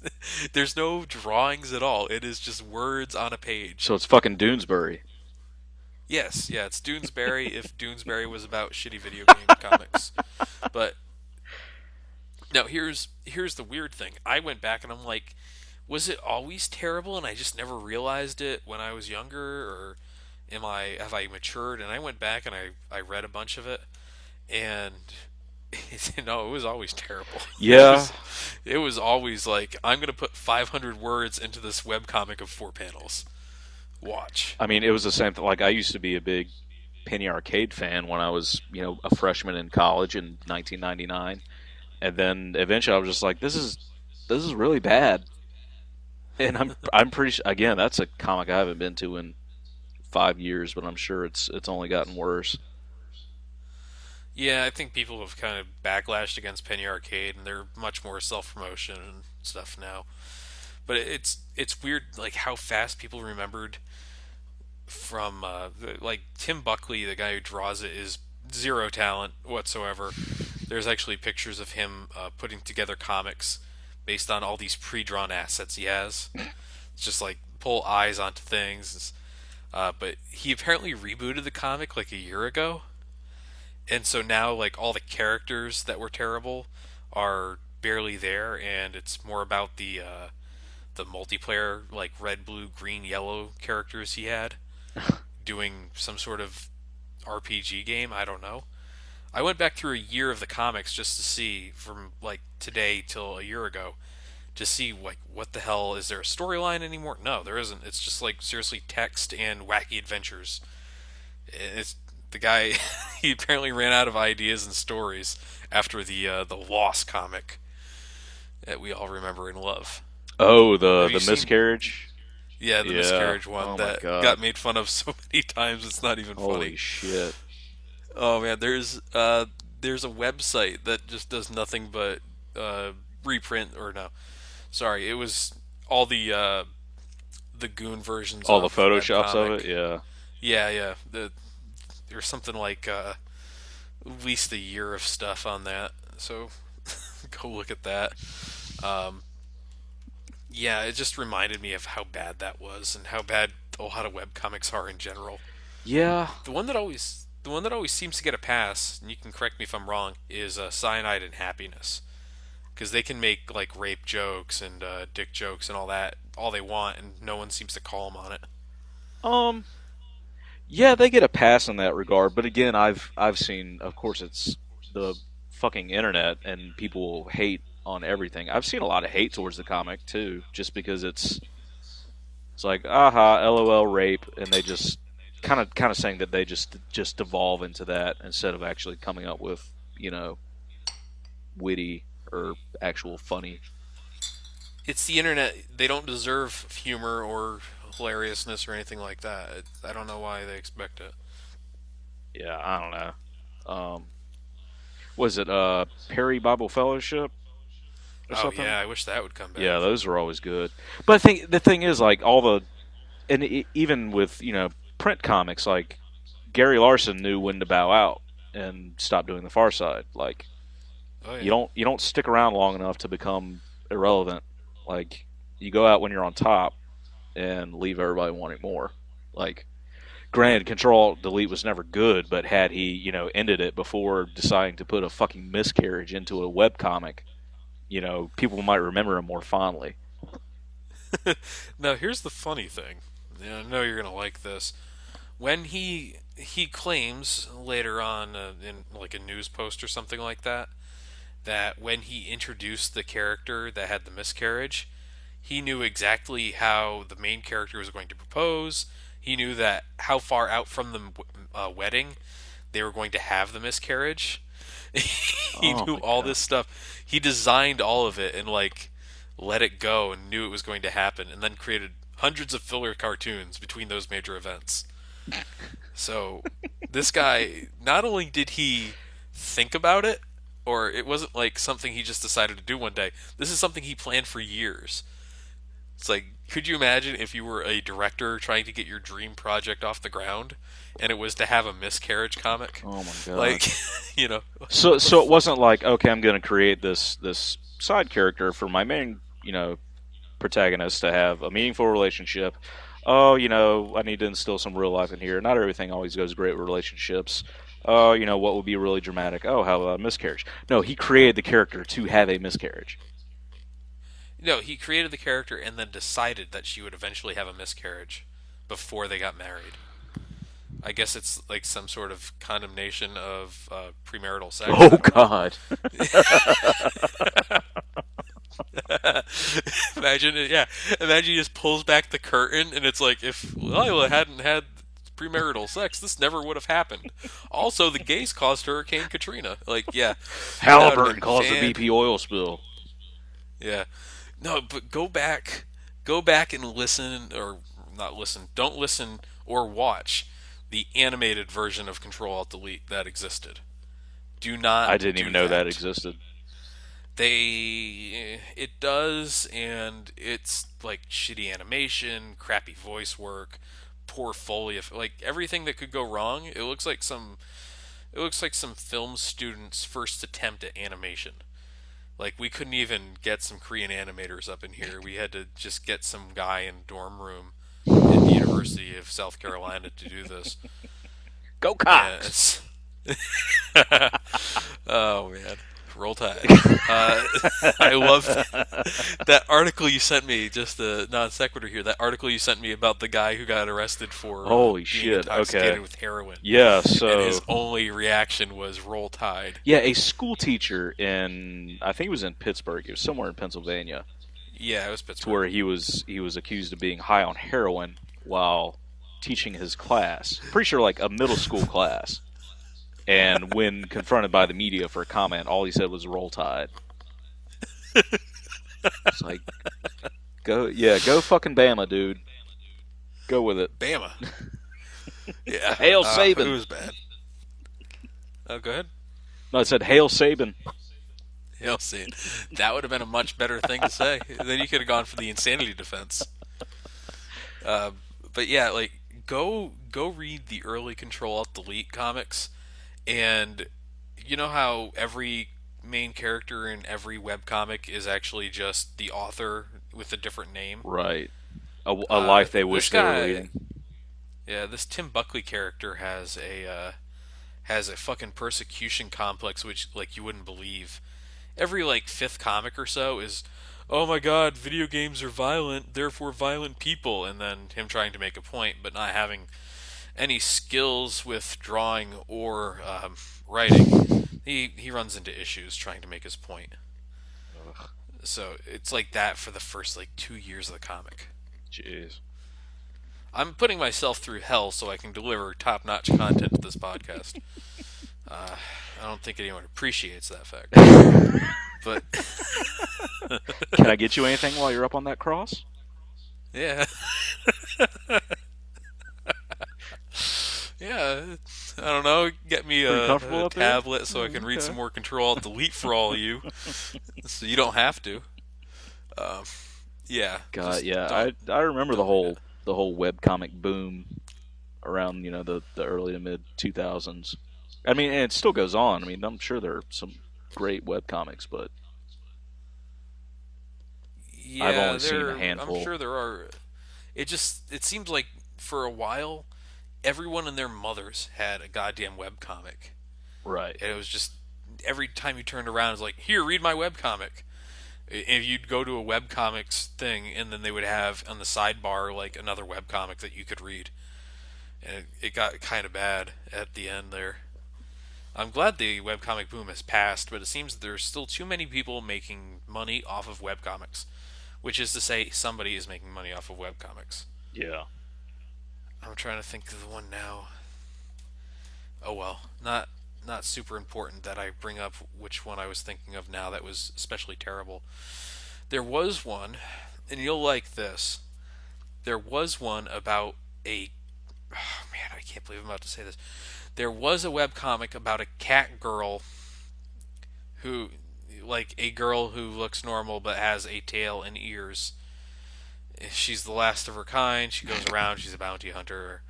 there's no drawings at all. It is just words on a page. So it's fucking Doonesbury. Yes, yeah, it's Doonesbury if Doonesbury was about shitty video game comics. But now here's the weird thing. I went back and I'm like, was it always terrible and I just never realized it when I was younger, or have I matured? And I went back and I read a bunch of it, and no, it was always terrible. It Yeah. was it was always like, I'm gonna put 500 words into this webcomic of 4 panels. Watch. I mean, it was the same thing. Like I used to be a big Penny Arcade fan when I was, a freshman in college in 1999. And then eventually I was just like, this is really bad. And I'm pretty sure, again, that's a comic I haven't been to in 5 years, but I'm sure it's only gotten worse. Yeah, I think people have kind of backlashed against Penny Arcade, and they're much more self promotion and stuff now. But it's weird, like how fast people remembered from like Tim Buckley, the guy who draws it, is zero talent whatsoever. There's actually pictures of him putting together comics based on all these pre-drawn assets he has. It's just like pull eyes onto things. But he apparently rebooted the comic like a year ago, and so now like all the characters that were terrible are barely there, and it's more about the multiplayer like red, blue, green, yellow characters he had doing some sort of RPG game. I don't know. I went back through a year of the comics just to see from like today till a year ago to see like what the hell is there a storyline anymore? No, there isn't. It's just like seriously text and wacky adventures. It's the guy he apparently ran out of ideas and stories after the Lost comic that we all remember and love. Oh, Have you the seen? miscarriage. Yeah, the Yeah. miscarriage one Oh my that god. got made fun of so many times it's not even funny. Holy shit. Oh man, there's a website that just does nothing but reprint or no, sorry, it was all the goon versions All the of photoshops of it. webcomic. Yeah. Yeah, yeah. There's something like at least a year of stuff on that. So go look at that. Um, yeah, it just reminded me of how bad that was and how bad a lot of webcomics are in general. Yeah. The one that always seems to get a pass, and you can correct me if I'm wrong, is Cyanide and Happiness, because they can make like rape jokes and dick jokes and all that all they want, and no one seems to call them on it. Um. Yeah, they get a pass in that regard, but again, I've seen. Of course, it's the fucking internet, and people hate on everything. I've seen a lot of hate towards the comic too, just because it's like aha, lol, rape, and they just kind of saying that they just devolve into that instead of actually coming up with witty or actual funny. It's the internet. They don't deserve humor or hilariousness or anything like that. I don't know why they expect it. Yeah, I don't know. Was it Perry Bible Fellowship or Oh something? yeah, I wish that would come Yeah, back. those were always good. But I think the thing is, like all the and even with print comics, like Gary Larson knew when to bow out and stop doing the Far Side. Like Oh yeah. you don't stick around long enough to become irrelevant. Like you go out when you're on top and leave everybody wanting more. Like granted, Control Alt Delete was never good, but had he ended it before deciding to put a fucking miscarriage into a web comic, people might remember him more fondly. Now here's the funny thing. Yeah, I know you're gonna like this. When he claims later on in like a news post or something like that that when he introduced the character that had the miscarriage, he knew exactly how the main character was going to propose. He knew that how far out from the wedding they were going to have the miscarriage. He Oh knew my all god. this stuff. He designed all of it and like let it go and knew it was going to happen, and then created hundreds of filler cartoons between those major events. So this guy, not only did he think about it, or it wasn't like something he just decided to do one day. This is something he planned for years. It's like, could you imagine if you were a director trying to get your dream project off the ground, and it was to have a miscarriage comic? Oh my god. Like, you know, So what the so it fuck? wasn't like, okay, I'm going to create this side character for my main, protagonist to have a meaningful relationship. Oh, I need to instill some real life in here. Not everything always goes great with relationships. Oh, what would be really dramatic? Oh, how about a miscarriage? No, he created the character to have a miscarriage. No, he created the character and then decided that she would eventually have a miscarriage before they got married. I guess it's like some sort of condemnation of premarital sex. Oh I don't know. God. Imagine it, yeah. Imagine he just pulls back the curtain and it's like if Lila hadn't had premarital sex, this never would have happened. Also, the gays caused Hurricane Katrina. Like, yeah, that would have Halliburton been caused the BP oil spill. Yeah, no, but go back and listen, or not listen. Don't listen or watch the animated version of Control Alt Delete that existed. Do not I didn't do even know that that. existed. It does, and it's like shitty animation, crappy voice work, poor foley, like everything that could go wrong. It looks like some film students' first attempt at animation. Like, we couldn't even get some Korean animators up in here. We had to just get some guy in dorm room at the University of South Carolina to do this. Go Yeah, Cox! it's oh man, roll tide. I love that article you sent me. Just a non sequitur here. That article you sent me about the guy who got arrested for Holy being shit! intoxicated Okay. with heroin, Yeah. and So his only reaction was roll tide. yeah, a school teacher in I think it was in Pittsburgh. It was somewhere in Pennsylvania, Yeah, it was to Pittsburgh. where he was accused of being high on heroin while teaching his class. Pretty sure like a middle school class. And when confronted by the media for a comment, all he said was "Roll Tide." It's like, go fucking Bama, dude. Go with it. Bama. Yeah, Hail it Saban. was bad. Oh, go ahead. No, it said Hail Saban. You'll see. That would have been a much better thing to say. Then you could have gone for the insanity defense. Uh, but yeah, like go read the early Control Alt Delete comics, and you know how every main character in every webcomic is actually just the author with a different name. Right. A life they This wish they were guy, leading. yeah, this Tim Buckley character has a fucking persecution complex, which like you wouldn't believe. Every like fifth comic or so is, oh my god, video games are violent, therefore violent people, and then him trying to make a point but not having any skills with drawing or writing. He runs into issues trying to make his point. Ugh, So it's like that for the first like 2 years of the comic. jeez. I'm putting myself through hell so I can deliver top-notch content to this podcast. Uh, I don't think anyone appreciates that fact, but Can I get you anything while you're up on that cross? yeah, yeah. I don't know. Get me Pretty comfortable a up there? tablet so I can read Okay. some more Control Alt Delete for all of you, so you don't have to. Um, yeah, God, just yeah. don't I remember the don't read it. whole webcomic boom around the early to mid 2000s. I mean, and it still goes on. I mean, I'm sure there are some great webcomics, but I've Yeah, only seen a there. I'm handful. sure there are. It seems like for a while, everyone and their mothers had a goddamn webcomic. Right. And it was just every time you turned around, it's like, here, read my webcomic. If you'd go to a webcomics thing, and then they would have on the sidebar like another webcomic that you could read, and it got kind of bad at the end there. I'm glad the webcomic boom has passed, but it seems there's still too many people making money off of webcomics, which is to say, somebody is making money off of webcomics. Yeah. I'm trying to think of the one now. Oh well, not super important that I bring up which one I was thinking of now that was especially terrible. There was one, and you'll like this. There was one about a. Oh man, I can't believe I'm about to say this. There was a webcomic about a cat girl who, like a girl who looks normal but has a tail and ears. She's the last of her kind. She goes around. She's a bounty hunter, or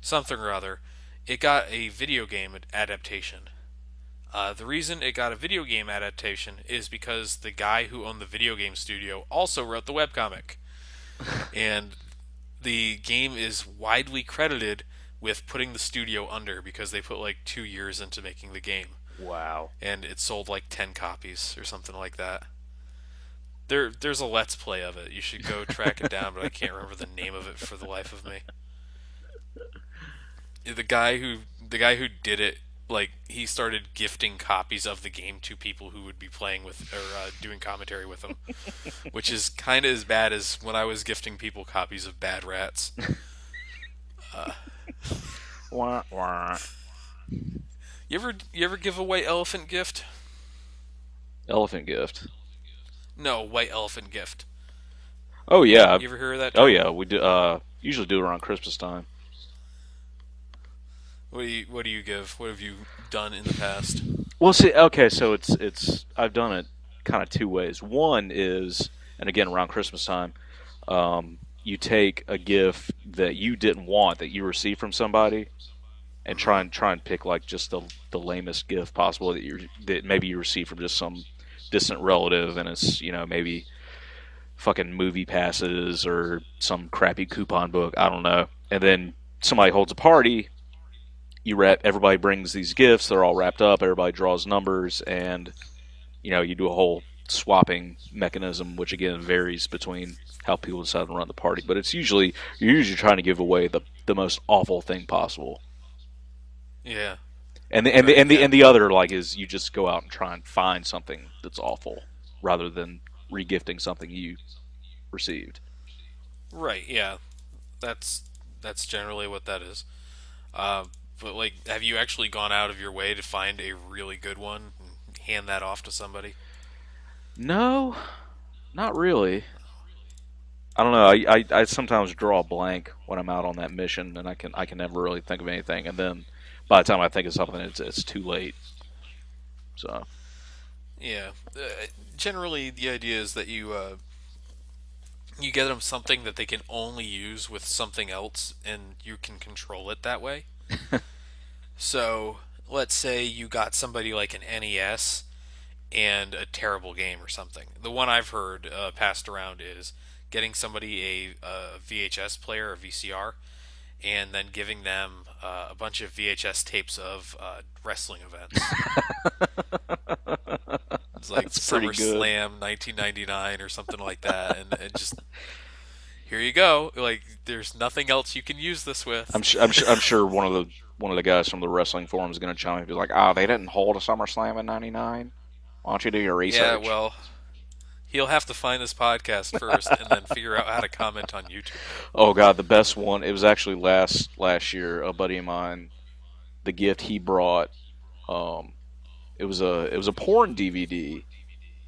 something or other. It got a video game adaptation. The reason it got a video game adaptation is because the guy who owned the video game studio also wrote the webcomic. And the game is widely credited with putting the studio under because they put like 2 years into making the game. Wow. And it sold like 10 copies or something like that. There's a let's play of it. You should go track it down, but I can't remember the name of it for the life of me. The guy who did it, like, he started gifting copies of the game to people who would be playing with or doing commentary with him, which is kind of as bad as when I was gifting people copies of Bad Rats. Uh, Wah, wah. You ever give a white elephant gift? Elephant gift. No, white elephant gift. Oh yeah, You ever hear of that oh term? yeah. We do. Usually do it around Christmas time. What do you give? What have you done in the past? Well, see, okay, so it's I've done it kind of two ways. One is, and again around Christmas time, you take a gift that you didn't want that you received from somebody, and Hmm. try and pick like just the lamest gift possible that maybe you received from just some distant relative, and it's maybe fucking movie passes or some crappy coupon book. I don't know, and then somebody holds a party. Everybody brings these gifts. They're all wrapped up. Everybody draws numbers, and you do a whole swapping mechanism, which again varies between how people decide to run the party. But you're usually trying to give away the most awful thing possible. Yeah. And Right. Yeah. the other like is you just go out and try and find something that's awful rather than regifting something you received. Right. Yeah. That's that's generally what that is. Uh, but like, have you actually gone out of your way to find a really good one and hand that off to somebody? No, not really. I don't know. I sometimes draw a blank when I'm out on that mission, and I can never really think of anything. And then by the time I think of something, it's too late. So Yeah. Generally, the idea is that you get them something that they can only use with something else, and you can control it that way. So, let's say you got somebody like an NES and a terrible game or something. The one I've heard passed around is getting somebody a VHS player, a VCR, and then giving them a bunch of VHS tapes of wrestling events. It's like that's pretty good. SummerSlam 1999 or something like that, and just here you go. Like there's nothing else you can use this with. I'm sure one of the guys from the wrestling forum is going to chime in and be like, "Ah, they didn't hold a SummerSlam in '99. Why don't you do your Yeah, research?" well, he'll have to find this podcast first and then figure out how to comment on YouTube. Oh God, the best one. It was actually last year. A buddy of mine, the gift he brought. Um, it was a porn DVD,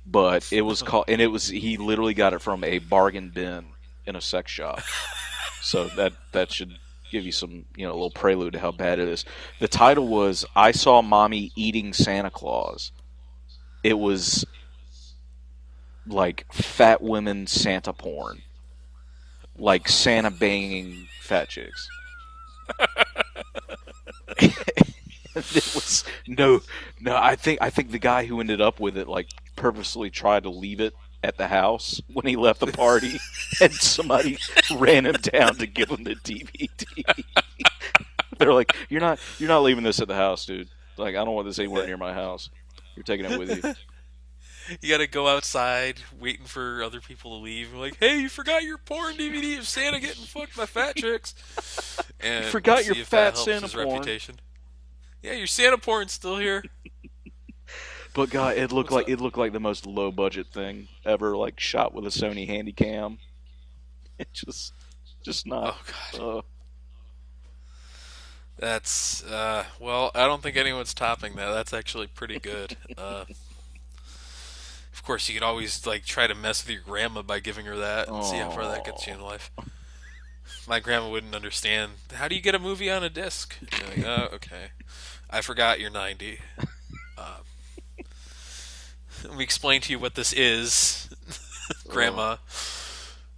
but it was called, and it was he literally got it from a bargain bin in a sex shop. So that should give you some a little prelude to how bad it is. The title was "I Saw Mommy Eating Santa Claus." It was like fat women Santa porn, like Santa banging fat chicks. It was no. I think the guy who ended up with it like purposely tried to leave it at the house when he left the party, and somebody ran him down to give him the DVD. They're like, you're not leaving this at the house, dude. Like, I don't want this anywhere near my house. You're taking it with you. You gotta go outside waiting for other people to leave. Like, hey, you forgot your porn DVD of Santa getting fucked by fat chicks, You and forgot your see if that fat helps Santa his porn. reputation. Yeah, your Santa porn's still here. But God, What's up? it looked like the most low budget thing ever, like shot with a Sony Handycam. It just not. Oh God, Uh, that's well, I don't think anyone's topping that. That's actually pretty good. Of course, you could always like try to mess with your grandma by giving her that and see how far that gets you oh, in life. My grandma wouldn't understand. How do you get a movie on a disc? You're like, oh, okay. I forgot you're 90. Uh, Let me explain to you what this is, oh. grandma.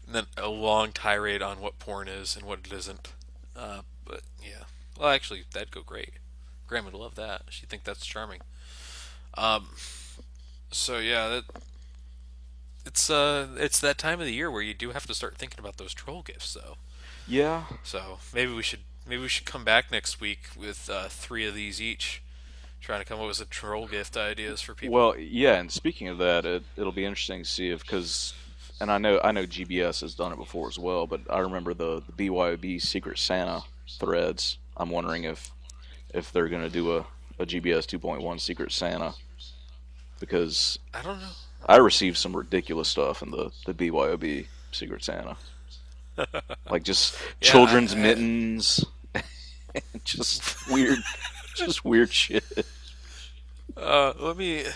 And then a long tirade on what porn is and what it isn't. But yeah. Well, actually, that'd go great. Grandma'd love that. She'd think that's charming. Um, so yeah, it's that time of the year where you do have to start thinking about those troll gifts, though. Yeah. So maybe we should come back next week with three of these each, trying to come up with some troll gift ideas for people. Well, yeah. And speaking of that, it'll be interesting to see if because, and I know GBS has done it before as well, but I remember the BYOB Secret Santa threads. I'm wondering if they're going to do a GBS 2.1 Secret Santa because I don't know. I received some ridiculous stuff in the BYOB Secret Santa, like just Yeah, children's mittens, just weird, just weird shit. Let me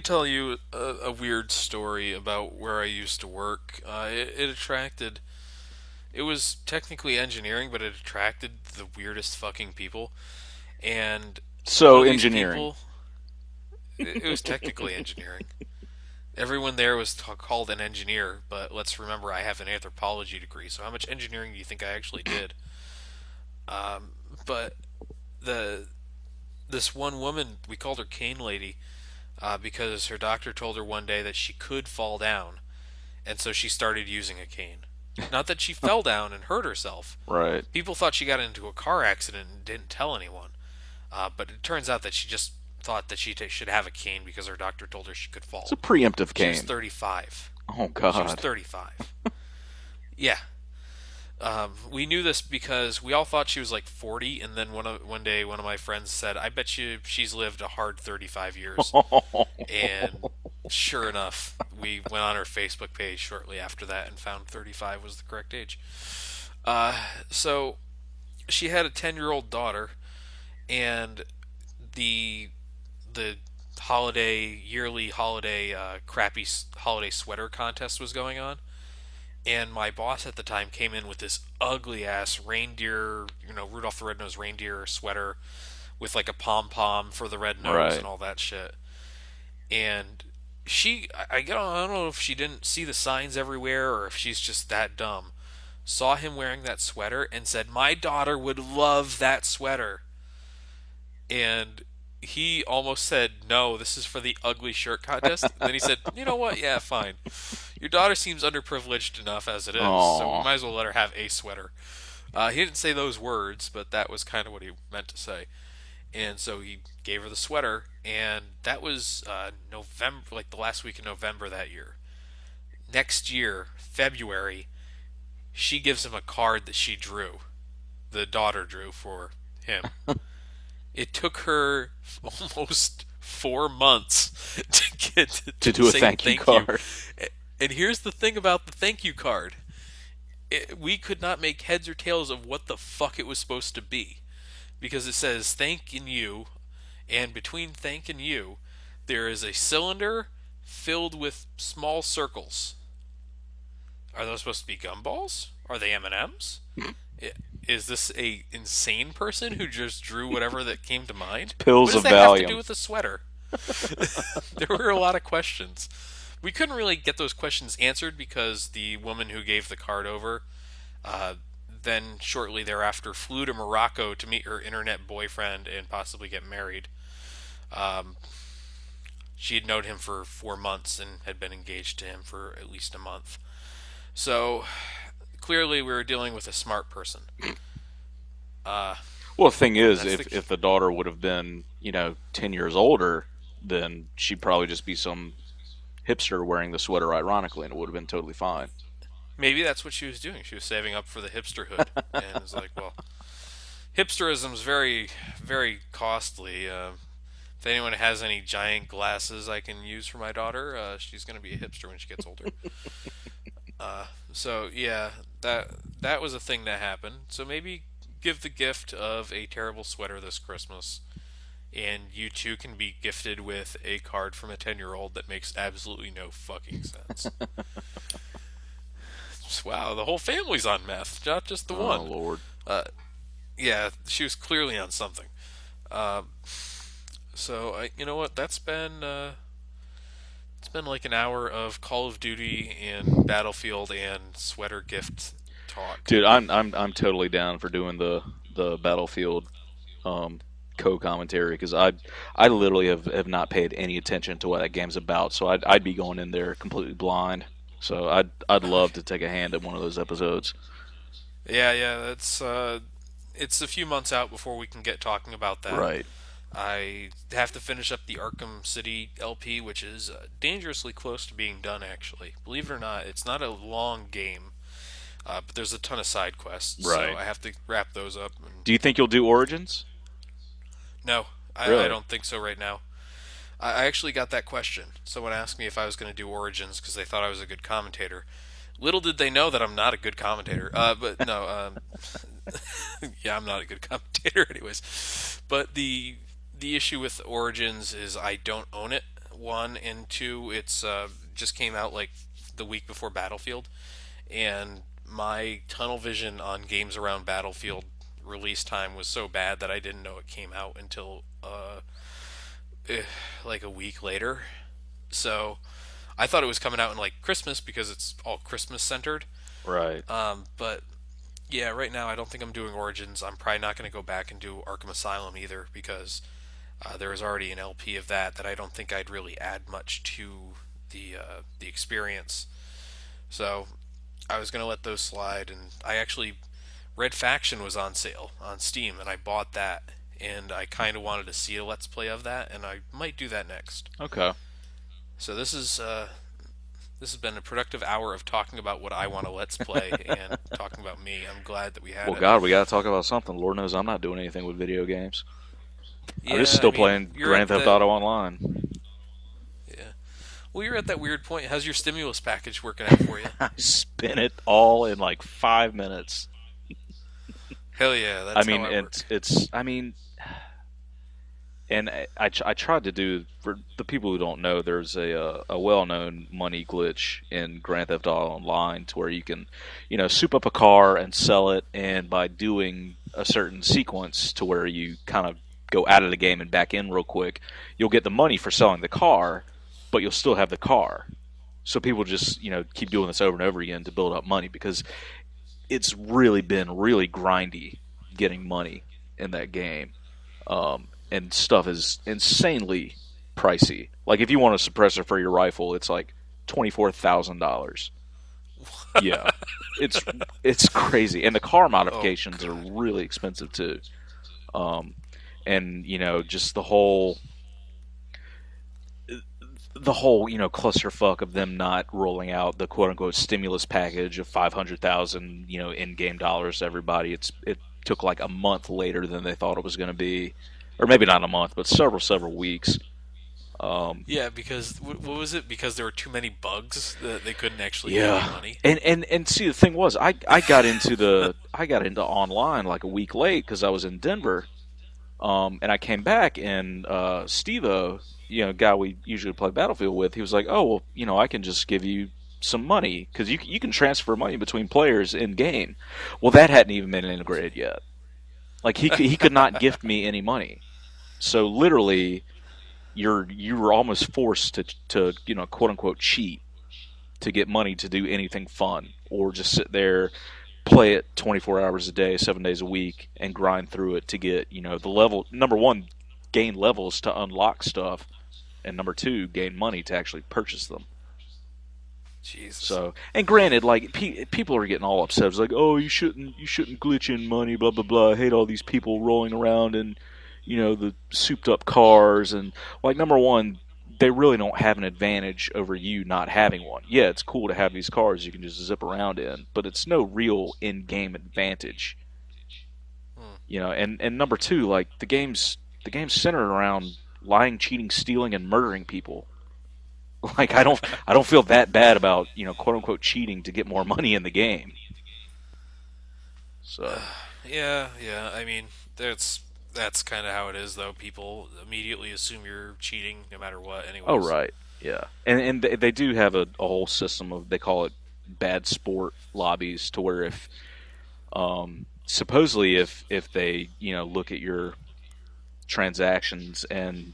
tell you a weird story about where I used to work. It attracted. It was technically engineering, but it attracted the weirdest fucking people. And one So of these engineering. people, it was technically engineering. Everyone there was called an engineer, but let's remember I have an anthropology degree. So how much engineering do you think I actually did? But the this one woman, we called her Cane Lady, because her doctor told her one day that she could fall down, and so she started using a cane. Not that she fell down and hurt herself. Right. People thought she got into a car accident and didn't tell anyone. But it turns out that she just thought that she should have a cane because her doctor told her she could It's a fall. preemptive She was cane. 35. Oh She was God. 35. Yeah. We knew this because we all thought she was like 40, and then one day one of my friends said, "I bet you she's lived a hard 35 years." And sure enough, we went on her Facebook page shortly after that and found 35 was the correct age. So she had a 10-year-old daughter, and the the yearly holiday crappy holiday sweater contest was going on, and my boss at the time came in with this ugly ass reindeer, Rudolph the Red-Nosed Reindeer sweater with like a pom pom for the red nose Right. and all that shit. And I don't know if she didn't see the signs everywhere or if she's just that dumb. Saw him wearing that sweater and said, "My daughter would love that sweater." And he almost said, "No, this is for the ugly shirt contest." And then he said, "You know what? Yeah, fine. Your daughter seems underprivileged enough as it is, so we Oh. might as well let her have a sweater." He didn't say those words, but that was kind of what he meant to say. And so he gave her the sweater, and that was November, like the last week in November that year. Next year, February, she gives him a card that she drew, the daughter drew for him. It took her almost 4 months to get To to do a say thank you thank you. card. And here's the thing about the thank you card. We could not make heads or tails of what the fuck it was supposed to be. Because it says thank and you, and between thank and you, there is a cylinder filled with small circles. Are those supposed to be gumballs? Are they M&Ms? Is this a insane person who just drew whatever that came to mind? What Pills does of that have to do Valium. with the sweater? There were a lot of questions. We couldn't really get those questions answered because the woman who gave the card over uh, then shortly thereafter flew to Morocco to meet her internet boyfriend and possibly get married. Um, she had known him for 4 months and had been engaged to him for at least a month. So clearly, we were dealing with a smart person. Uh, Well, the thing is, that's the if the daughter would have been, 10 years older, then she'd probably just be some hipster wearing the sweater ironically, and it would have been totally fine. maybe that's what she was doing. She was saving up for the hipsterhood, and was like, well, hipsterism is very, very costly. If anyone has any giant glasses I can use for my daughter, she's going to be a hipster when she gets older. So yeah, that was a thing that happened. So maybe give the gift of a terrible sweater this Christmas, and you too can be gifted with a card from a 10-year-old that makes absolutely no fucking sense. Wow, the whole family's on meth, not just the Oh one. Lord. Uh, yeah, she was clearly on something. Um, so you know what? It's been like an hour of Call of Duty and Battlefield and sweater gift talk. Dude, I'm totally down for doing the Battlefield um, co-commentary because I literally have not paid any attention to what that game's about, so I'd be going in there completely blind. So I'd love to take a hand at one of those episodes. Yeah, yeah, that's it's a few months out before we can get talking about that. Right. I have to finish up the Arkham City LP, which is dangerously close to being done. Actually, believe it or not, it's not a long game, but there's a ton of side quests, so Right. I have to wrap those up. And Do you think you'll do Origins? no, I Really? don't think so right now. I actually got that question. Someone asked me if I was going to do Origins because they thought I was a good commentator. Little did they know that I'm not a good commentator. But no, yeah, I'm not a good commentator, anyways. But the issue with Origins is I don't own it. One and two, it's just came out like the week before Battlefield, and my tunnel vision on games around Battlefield release time was so bad that I didn't know it came out until like a week later. So I thought it was coming out in like Christmas because it's all Christmas centered. Right. But yeah, right now I don't think I'm doing Origins. I'm probably not going to go back and do Arkham Asylum either because there is already an LP of that I don't think I'd really add much to the experience. So I was going to let those slide, and I actually Red Faction was on sale on Steam, and I bought that. And I kind of wanted to see a let's play of that, and I might do that next. Okay. So this has been a productive hour of talking about what I want to let's play and talking about me. I'm glad that we had Well, it. God, we got to talk about something. Lord knows I'm not doing anything with video games. I'm just Yeah, I still mean, playing you're Grand at Theft the Auto Online. yeah. Well, you're at that weird point. How's your stimulus package working out for you? I spin it all in like 5 minutes. Hell yeah, I that's how mean, I work. it's. I mean, and I tried to do for the people who don't know. There's a well-known money glitch in Grand Theft Auto Online to where you can, soup up a car and sell it, and by doing a certain sequence to where you kind of go out of the game and back in real quick, you'll get the money for selling the car, but you'll still have the car. So people just keep doing this over and over again to build up money because it's really been really grindy getting money in that game. And stuff is insanely pricey. Like if you want a suppressor for your rifle, it's like $24,000. Yeah, it's it's crazy, and the car Oh modifications are god. really expensive too. Um, and just the whole clusterfuck of them not rolling out the quote unquote stimulus package of 500,000 in game dollars to everybody. It took like a month later than they thought it was going to be, or maybe not a month, but several weeks. Um, Yeah, because what was it? Because there were too many bugs that they couldn't actually give you yeah, money. and see the thing was I got into online like a week late because I was in Denver. And I came back, and Steve-O, guy we usually play Battlefield with, he was like, "Oh, well, I can just give you some money because you can transfer money between players in game." Well, that hadn't even been integrated yet. Like he could not gift me any money. So literally, you were almost forced to quote unquote cheat to get money to do anything fun or just sit there play it 24 hours a day, 7 days a week, and grind through it to get the level. Number one, gain levels to unlock stuff, and number two, gain money to actually purchase them. Jesus. So, and granted, like people are getting all upset. It's like, oh, you shouldn't glitch in money, blah blah blah. I hate all these people rolling around in, the souped up cars, and like number one, they really don't have an advantage over you not having one. Yeah, it's cool to have these cars you can just zip around in, but it's no real in-game advantage. Hmm. And number two, like the game's centered around lying, cheating, stealing, and murdering people. Like I don't feel that bad about quote unquote cheating to get more money in the game. So Yeah, yeah. I mean, that's kind of how it is, though. People immediately assume you're cheating no matter what, oh anyways. right, yeah, and they do have a whole system of they call it bad sport lobbies to where if supposedly if they look at your transactions and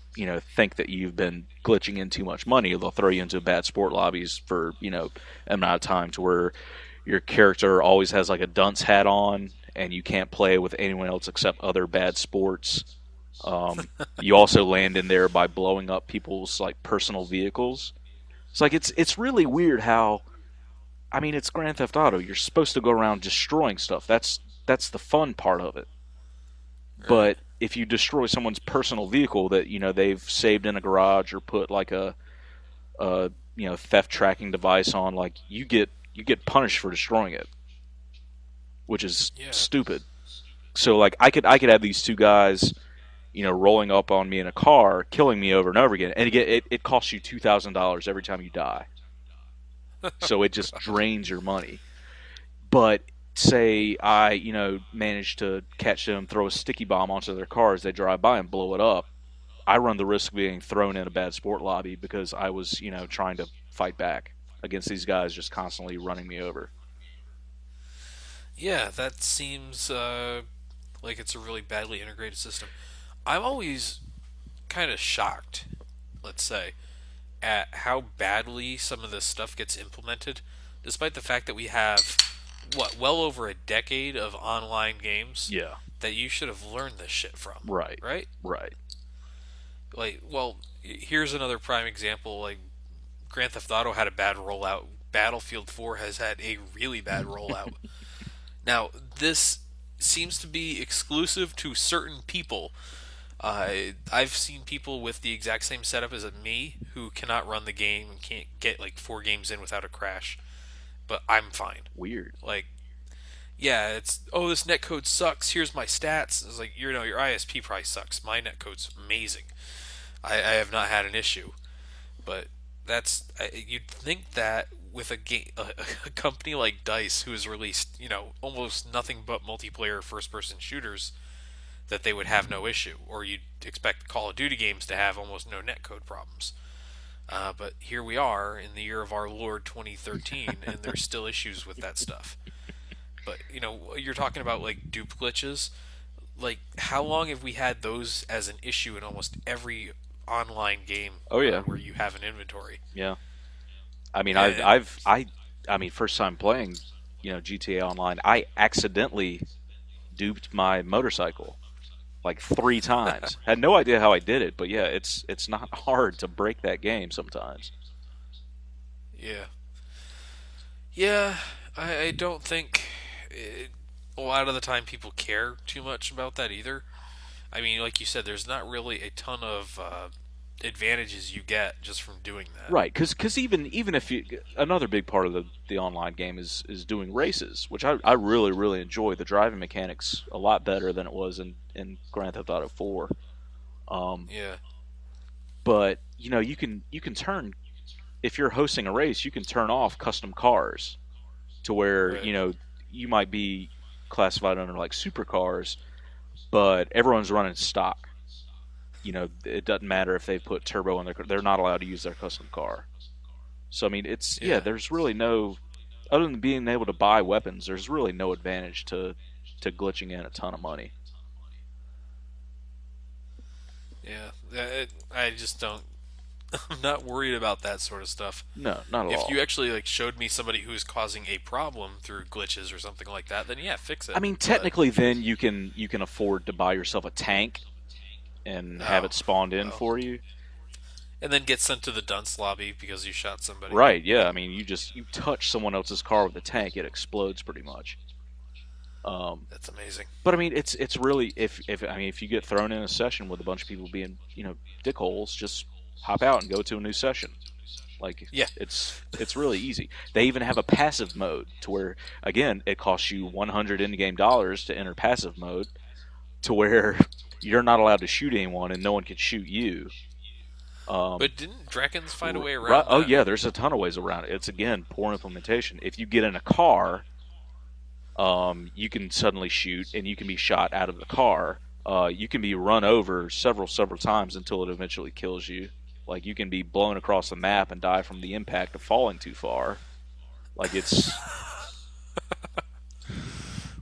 think that you've been glitching in too much money, they'll throw you into bad sport lobbies for an amount of time to where your character always has like a dunce hat on and you can't play with anyone else except other bad sports. You also land in there by blowing up people's like personal vehicles. It's like it's really weird how I mean it's Grand Theft Auto. You're supposed to go around destroying stuff. That's the fun part of it. Right. But if you destroy someone's personal vehicle that they've saved in a garage or put like a theft tracking device on, like you get punished for destroying it, which is Yeah. stupid. So like I could have these two guys rolling up on me in a car, killing me over and over again, and it costs you $2,000 every time you die. so it just drains your money. But say I, manage to catch them, throw a sticky bomb onto their car as they drive by and blow it up, I run the risk of being thrown in a bad sport lobby because I was, trying to fight back against these guys just constantly running me over. Yeah, that seems like it's a really badly integrated system. I'm always kind of shocked, let's say, at how badly some of this stuff gets implemented, despite the fact that we have, what, well over a decade of online games Yeah. that you should have learned this shit from, Right. right? Right. Like, well, here's another prime example. Like, Grand Theft Auto had a bad rollout. Battlefield 4 has had a really bad rollout. Now, this seems to be exclusive to certain people. I've seen people with the exact same setup as me who cannot run the game and can't get like 4 games in without a crash, but I'm fine. Weird. Like, yeah, it's, oh, this netcode sucks. Here's my stats. It's like, your ISP price sucks. My netcode's amazing. I have not had an issue, but you'd think that with a company like Dice, who has released almost nothing but multiplayer first-person shooters, that they would have no issue, or you'd expect Call of Duty games to have almost no netcode problems. But here we are in the year of our Lord 2013, and there's still issues with that stuff. But you're talking about like dupe glitches. Like, how long have we had those as an issue in almost every online game? Oh yeah. Where you have an inventory. Yeah. I mean, And I mean, first time playing, GTA Online, I accidentally duped my motorcycle like 3 times. Had no idea how I did it, but yeah, it's not hard to break that game sometimes. yeah, yeah. I don't think a lot of the time people care too much about that either. I mean, like you said, there's not really a ton of advantages you get just from doing that. Right, because even if you, another big part of the online game is doing races, which I really enjoy. The driving mechanics a lot better than it was in Grand Theft Auto 4. Yeah, But you can turn, if you're hosting a race, you can turn off custom cars to where right. you might be classified under like supercars, but everyone's running stock. It doesn't matter if they put turbo in their car; they're not allowed to use their custom car. So I mean, yeah. Yeah, There's really no, other than being able to buy weapons. There's really no advantage to glitching in a ton of money. yeah. I just don't. I'm not worried about that sort of stuff. No, not at If all. you actually like showed me somebody who's causing a problem through glitches or something like that, then yeah, fix I it. mean, But technically, then you can afford to buy yourself a tank and have oh, it spawned in well, for you. and then get sent to the dunce lobby because you shot somebody. Right? Yeah. I mean, you touch someone else's car with a tank, it explodes pretty much. That's amazing. But I mean, it's really, if you get thrown in a session with a bunch of people being dickholes, just hop out and go to a new session. Like Yeah, it's really easy. They even have a passive mode to where, again, it costs you 100 in-game dollars to enter passive mode, to where you're not allowed to shoot anyone and no one can shoot you. but didn't Drekins find a way Right, around oh that? yeah, there's a ton of ways around it. It's, again, poor implementation. If you get in a car, you can suddenly shoot and you can be shot out of the car. You can be run over several times until it eventually kills you. Like, you can be blown across the map and die from the impact of falling too far. Like, it's.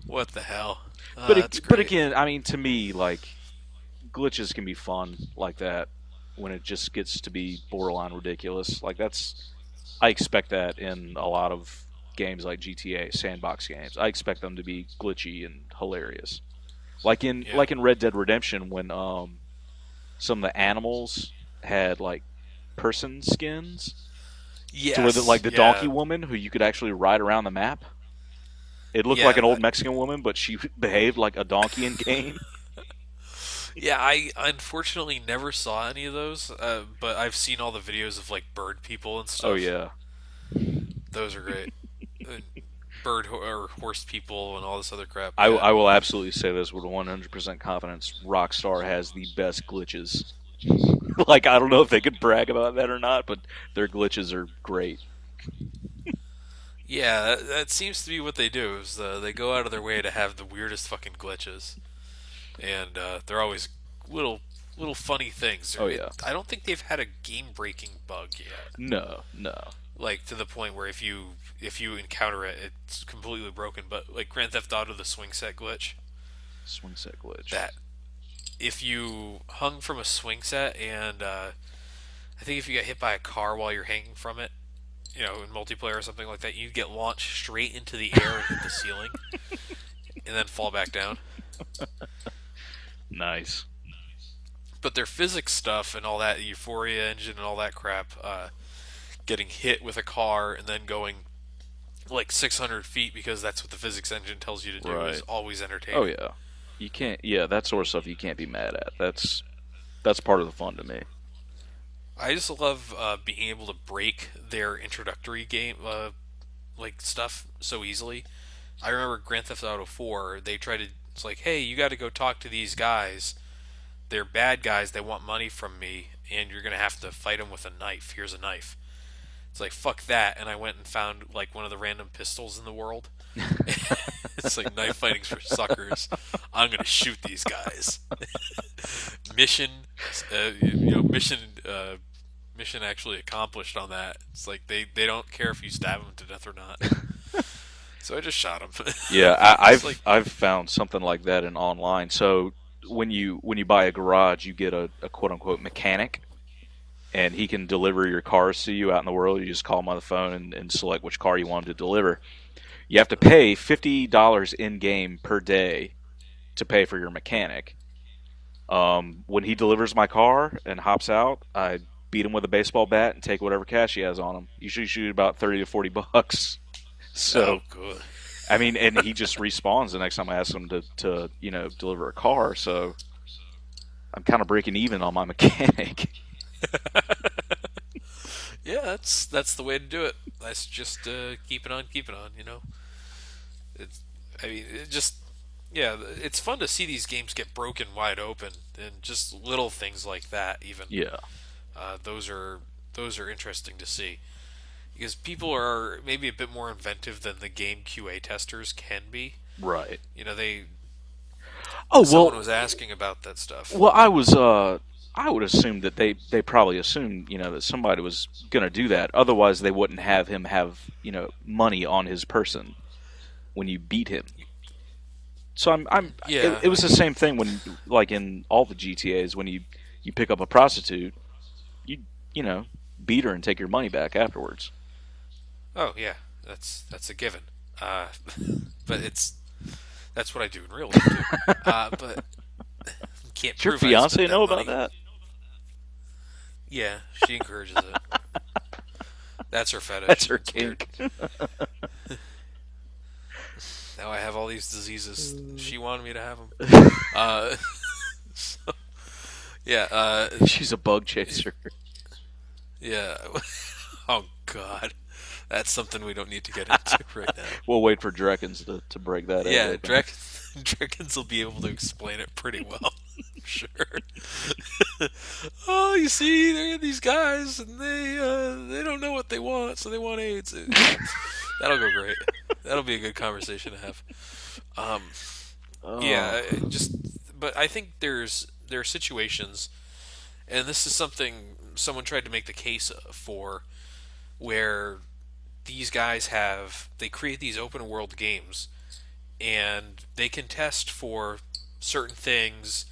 What the hell? But That's but great. again, I mean, to me, like, glitches can be fun like that when it just gets to be borderline ridiculous. Like, I expect that in a lot of games like GTA, sandbox games. I expect them to be glitchy and hilarious. Like in Yeah. like in Red Dead Redemption, when some of the animals had like person skins, to where Yes. like the donkey Yeah. woman who you could actually ride around the map. It looked like Yeah. an old Mexican woman, but she behaved like a donkey in game. Yeah. I unfortunately never saw any of those, but I've seen all the videos of like bird people and Oh stuff. yeah. Those are great. Uh, or horse people and all this other crap. I, Yeah. I will absolutely say this with 100% confidence. Rockstar has the best glitches. Like, I don't know if they could brag about that or not, but their glitches are great. Yeah, that seems to be what they do. Is they go out of their way to have the weirdest fucking glitches, and they're always little little funny things. Oh yeah. I don't think they've had a game-breaking bug yet, No, no. like to the point where if you encounter it, it's completely broken. But like Grand Theft Auto, the swing set glitch, Swing set glitch. that if you hung from a swing set and I think if you get hit by a car while you're hanging from it, in multiplayer or something like that, you get launched straight into the air and hit the ceiling, and then fall back down. Nice. But their physics stuff and all that, the Euphoria engine and all that crap, getting hit with a car and then going like 600 feet because that's what the physics engine tells you to do is Right. always Oh entertaining. yeah. You can't. Yeah, that sort of stuff you can't be mad at. That's part of the fun to me. I just love being able to break their introductory game like stuff so easily. I remember Grand Theft Auto 4. They tried to. It's like, hey, you got to go talk to these guys. They're bad guys. They want money from me, and you're gonna have to fight them with a knife. Here's a knife. It's like fuck that, and I went and found like one of the random pistols in the world. It's like knife fighting's for suckers. I'm gonna shoot these guys. mission, mission, mission actually accomplished on that. It's like they don't care if you stab them to death or not. So I just shot them. Yeah, It's like, I've found something like that in online. So when you buy a garage, you get a quote unquote mechanic, and he can deliver your cars to you out in the world. You just call him on the phone and select which car you want him to deliver. You have to pay $50 in game per day to pay for your mechanic. When he delivers my car and hops out, I beat him with a baseball bat and take whatever cash he has on him. Usually shoot about 30 to 40 bucks. oh, So good. I mean, and he just respawns the next time I ask him to deliver a car. So I'm kind of breaking even on my mechanic. Yeah, that's the way to do it. That's just keep it on, keep it on. It's, I mean, it just yeah, it's fun to see these games get broken wide open and just little things like that. Even Yeah, those are interesting to see because people are maybe a bit more inventive than the game QA testers can be. right. They Oh someone well, was asking about that stuff. I would assume that they probably assumed that somebody was going to do that. Otherwise, they wouldn't have him have money on his person when you beat him. So Yeah, it was the same thing when like in all the GTA's when you pick up a prostitute, you you know beat her and take your money back afterwards. oh yeah, that's a given. Uh, but that's what I do in real life too. But you can't Does your prove I fiance spent know that about money. that? Yeah, she encourages it. That's her That's fetish. her It's weird. kink. Now I have all these diseases. She wanted me to have them. So, yeah, She's a bug chaser. yeah. Oh God, that's something we don't need to get into right now. We'll wait for Drekkins to break that egg Yeah, open. Drekins will be able to explain it pretty well. I'm sure. Oh, you see, there are these guys, and they don't know what they want, so they want AIDS. That'll go great. That'll be a good conversation to have. Um, Oh, yeah, just but I think there are situations, and this is something someone tried to make the case for, where these guys they create these open world games, and they can test for certain things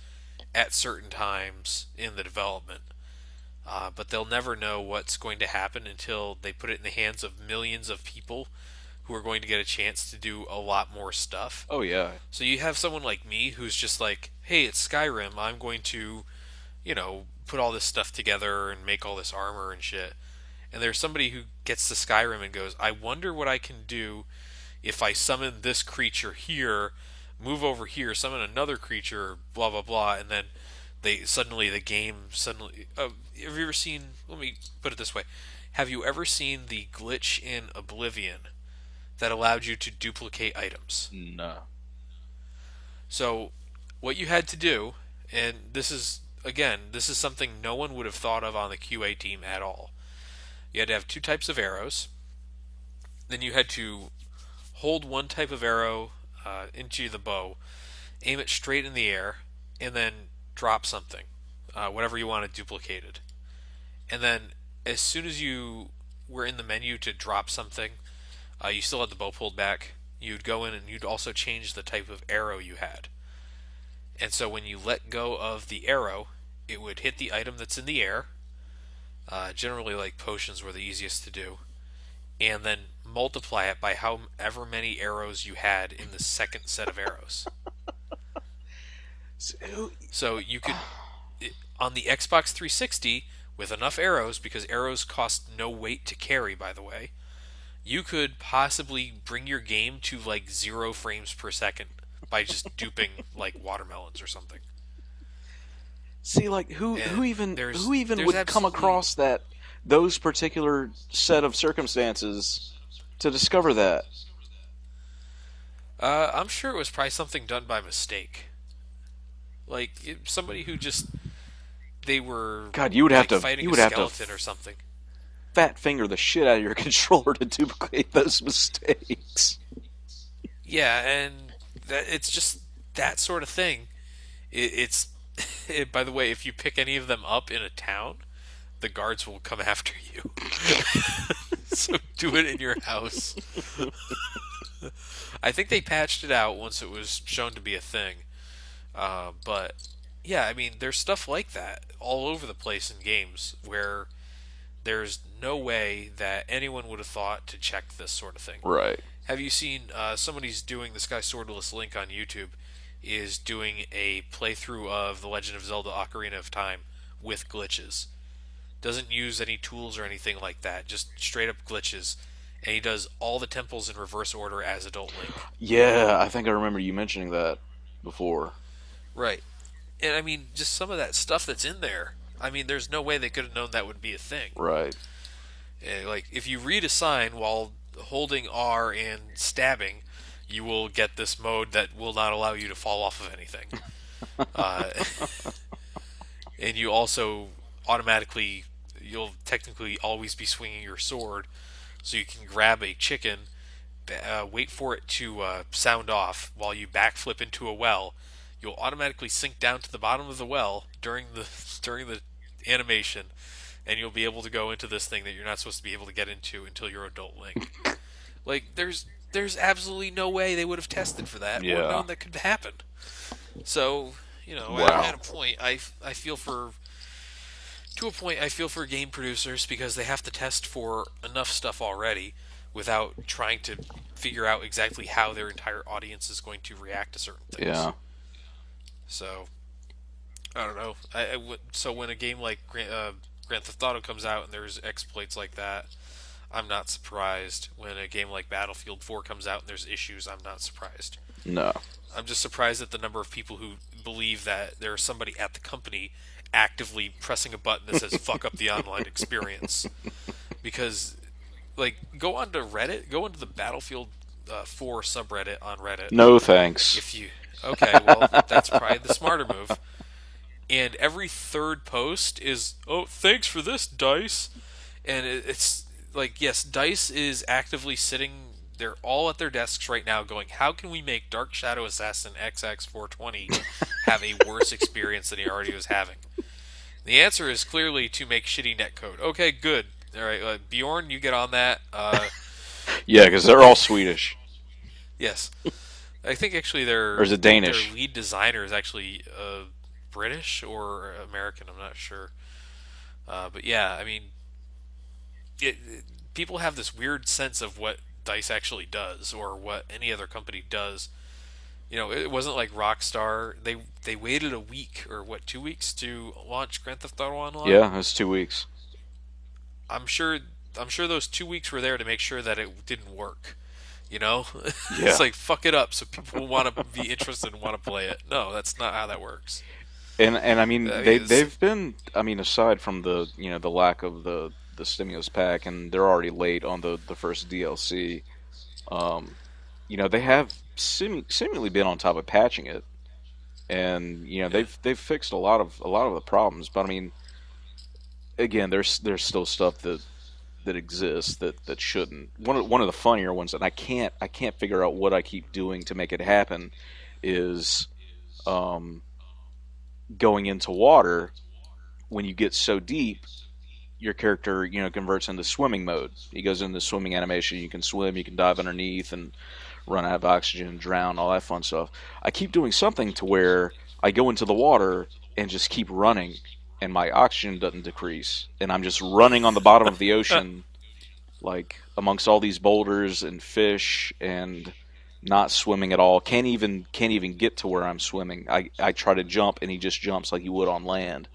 at certain times in the development. But they'll never know what's going to happen until they put it in the hands of millions of people who are going to get a chance to do a lot more stuff. oh yeah, So you have someone like me who's just like, hey, it's Skyrim. I'm going to, put all this stuff together and make all this armor and shit. And there's somebody who gets to Skyrim and goes, I wonder what I can do if I summon this creature here, move over here, summon another creature, blah blah blah, and then the game suddenly. Have you ever seen? Let me put it this way: have you ever seen the glitch in Oblivion that allowed you to duplicate items? no, So, what you had to do, and this is something no one would have thought of on the QA team at all. You had to have two types of arrows, Then you had to hold one type of arrow into the bow, aim it straight in the air, and then drop something, whatever you wanted duplicated. And then as soon as you were in the menu to drop something, you still had the bow pulled back. You'd go in and you'd also change the type of arrow you had. And so when you let go of the arrow, it would hit the item that's in the air. Generally, like potions were the easiest to do, and then multiply it by however many arrows you had in the second set of arrows. So, So you could, on the Xbox 360, with enough arrows, because arrows cost no weight to carry, by the way, you could possibly bring your game to like 0 frames per second by just duping like watermelons or something. see, like And who even there's would come absolutely, across those particular set of circumstances to discover that? I'm sure it was probably something done by mistake. Like somebody who just they were God, like fighting you a would have to skeleton or something. fat finger the shit out of your controller to duplicate those mistakes. Yeah, and it's just that sort of thing. It's by the way, if you pick any of them up in a town, the guards will come after you. So do it in your house. I think they patched it out once it was shown to be a thing. But yeah, I mean, there's stuff like that all over the place in games where there's no way that anyone would have thought to check this sort of thing. Right. Have you seen somebody's doing this guy Swordless Link on YouTube is doing a playthrough of The Legend of Zelda Ocarina of Time with glitches. Doesn't use any tools or anything like that, just straight up glitches. And he does all the temples in reverse order as Adult Link. Yeah, I think I remember you mentioning that before. Right. And I mean, just some of that stuff that's in there. I mean, there's no way they could have known that would be a thing. Right. Like, if you read a sign while holding R and stabbing, you will get this mode that will not allow you to fall off of anything. Uh, and you also automatically, you'll technically always be swinging your sword, so you can grab a chicken, wait for it to sound off while you backflip into a well. You'll automatically sink down to the bottom of the well during the animation, and you'll be able to go into this thing that you're not supposed to be able to get into until you're Adult Link. Like there's absolutely no way they would have tested for that or Yeah. known that could happen. So Wow. at a point, I feel for to a point I feel for game producers because they have to test for enough stuff already without trying to figure out exactly how their entire audience is going to react to certain things. Yeah. So I don't know. So when a game like Grand Theft Auto comes out and there's exploits like that, I'm not surprised. When a game like Battlefield 4 comes out and there's issues, I'm not surprised. No. I'm just surprised at the number of people who believe that there's somebody at the company actively pressing a button that says "fuck up the online experience." Because, like, go onto Reddit, go into the Battlefield 4 subreddit on Reddit. No thanks. If you okay, well, that's probably the smarter move. And every third post is, "Oh, thanks for this, Dice." And it's like, yes, Dice is actively sitting. They're all at their desks right now, going, "How can we make Dark Shadow Assassin XX420 have a worse experience than he already was having?" The answer is clearly to make shitty netcode. Okay, good. All right, Bjorn, you get on that. Yeah, because they're all Swedish. Yes, I think actually Or is it their Danish? lead designer is actually British or American. I'm not sure. But yeah, I mean, people have this weird sense of what Dice actually does or what any other company does. It wasn't like Rockstar. They waited a week or what, 2 weeks to launch Grand Theft Auto Online. Yeah, it's 2 weeks. I'm sure. I'm sure those 2 weeks were there to make sure that it didn't work. You know, Yeah. it's like fuck it up so people want to be interested and want to play it. No, that's not how that works. And I mean I mean, they've been, I mean, aside from the, the lack of the stimulus pack, and they're already late on the first DLC. Um, they have seemingly been on top of patching it, and yeah, they've fixed a lot of the problems. But I mean, again, there's still stuff that that exists that shouldn't. One of the funnier ones, and I can't figure out what I keep doing to make it happen, is um, going into water when you get so deep. Your character, converts into swimming mode. He goes into swimming animation. You can swim, you can dive underneath, and run out of oxygen, drown, all that fun stuff. I keep doing something to where I go into the water and just keep running, and my oxygen doesn't decrease, and I'm just running on the bottom of the ocean, like amongst all these boulders and fish, and not swimming at all. Can't even get to where I'm swimming. I try to jump, and he just jumps like he would on land.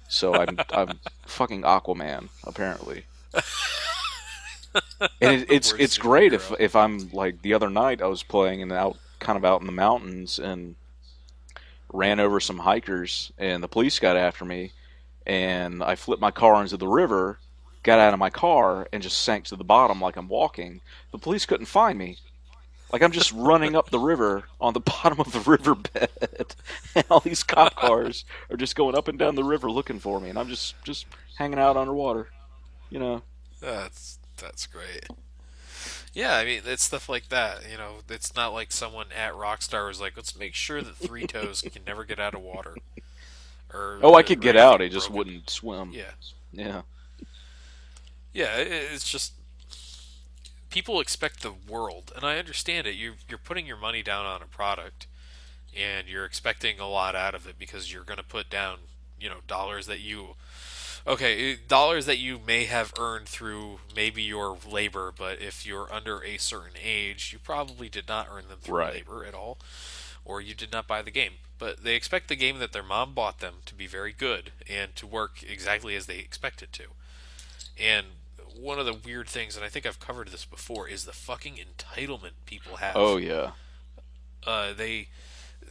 So I'm fucking Aquaman apparently. And The it's worst great superhero. if I'm like the other night I was playing and out in the mountains and ran over some hikers and the police got after me and I flipped my car into the river, got out of my car and just sank to the bottom like I'm walking. The police couldn't find me. Like I'm just running up the river on the bottom of the riverbed, and all these cop cars are just going up and down the river looking for me, and I'm just hanging out underwater, you know. That's great. Yeah, I mean, it's stuff like that. It's not like someone at Rockstar was like, let's make sure that Three Toes can never get out of water Oh, I could or get out, anything I just broken. wouldn't swim. Yeah, Yeah, yeah. It's just people expect the world, and I understand it. You're putting your money down on a product, and you're expecting a lot out of it because you're going to put down, dollars that you dollars that you may have earned through maybe your labor, but if you're under a certain age, you probably did not earn them through right, labor at all, or you did not buy the game. But they expect the game that their mom bought them to be very good and to work exactly as they expect it to. And one of the weird things, and I think I've covered this before, is the fucking entitlement people oh have. yeah, They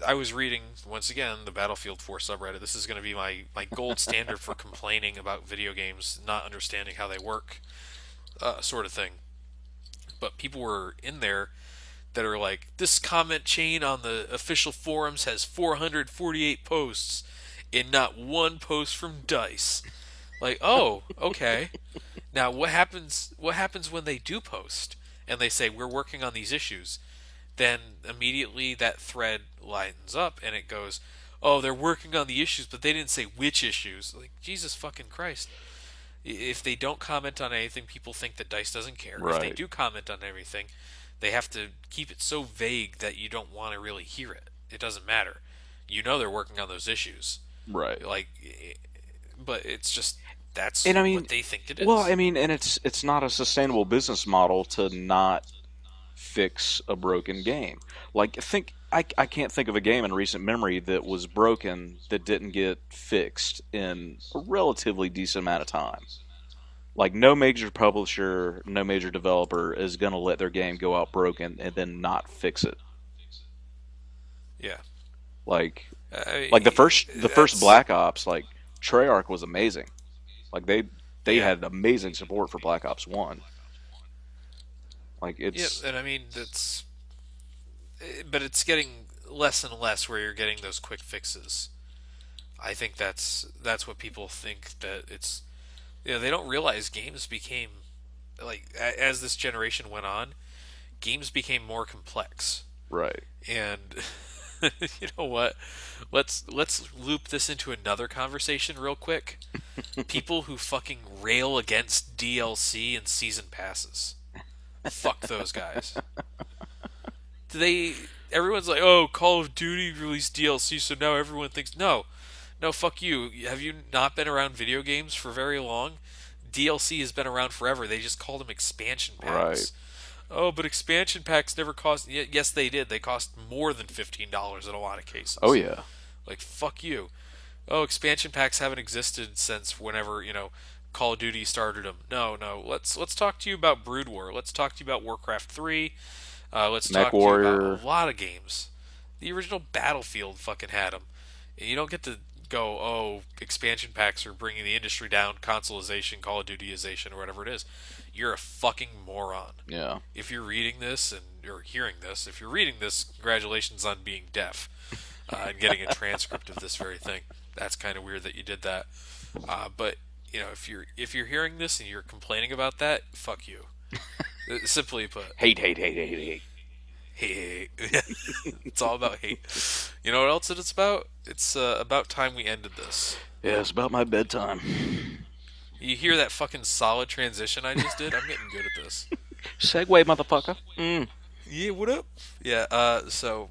I was reading once again the Battlefield 4 subreddit. This is going to be my gold standard for complaining about video games, not understanding how they work, sort of thing. But people were in there that are like, this comment chain on the official forums has 448 posts, and not one post from Dice. Like, oh, okay. Now what happens? What happens when they do post and they say we're working on these issues? Then immediately that thread lightens up and it goes, "Oh, they're working on the issues, but they didn't say which issues." Like Jesus fucking Christ! If they don't comment on anything, people think that Dice doesn't care. If they right, do comment on everything, they have to keep it so vague that you don't want to really hear it. It doesn't matter. They're working on those issues. right. Like, but it's just that's And I mean, what they think it well, is. I mean, and it's not a sustainable business model to not fix a broken game. Like I can't think of a game in recent memory that was broken that didn't get fixed in a relatively decent amount of time. Like no major publisher, no major developer is going to let their game go out broken and then not fix it. Yeah, Like like the first that's Black Ops, like Treyarch was amazing. Like they yeah. had amazing support for Black Ops 1. Like Yeah, it's and I mean but it's getting less and less where you're getting those quick fixes. I think that's what people think that it's. They don't realize games became like as this generation went on, games became more complex. right. And you know what? Let's loop this into another conversation real quick. People who fucking rail against DLC and season passes. Fuck those guys. They Everyone's like, "Oh, Call of Duty released DLC, so now everyone thinks no. No, fuck you. Have you not been around video games for very long? DLC has been around forever. They just called them expansion Right. packs. Oh, but expansion packs never cost. Yes, they did. They cost more than $15 in a lot of Oh cases. yeah. Like, fuck you. Oh, expansion packs haven't existed since whenever Call of Duty started them. No, no. Let's talk to you about Brood War. Let's talk to you about Warcraft 3. Let's Mech talk to you about a Warrior. lot of games. The original Battlefield fucking had them. You don't get to go, oh, expansion packs are bringing the industry down, consoleization, Call of Dutyization, or whatever it is. You're a fucking moron. Yeah. If you're reading this and you're hearing this, if you're reading this, congratulations on being deaf and getting a transcript of this very thing. That's kind of weird that you did that. But if you're hearing this and you're complaining about that, fuck you. Simply put, Hate, hate, hate, hate, hate. hate. It's all about hate. You know what else it's about? It's about time we ended this. Yeah, it's about my bedtime. You hear that fucking solid transition I just did? I'm getting good at this. Segway, motherfucker. Yeah, what up? Yeah, so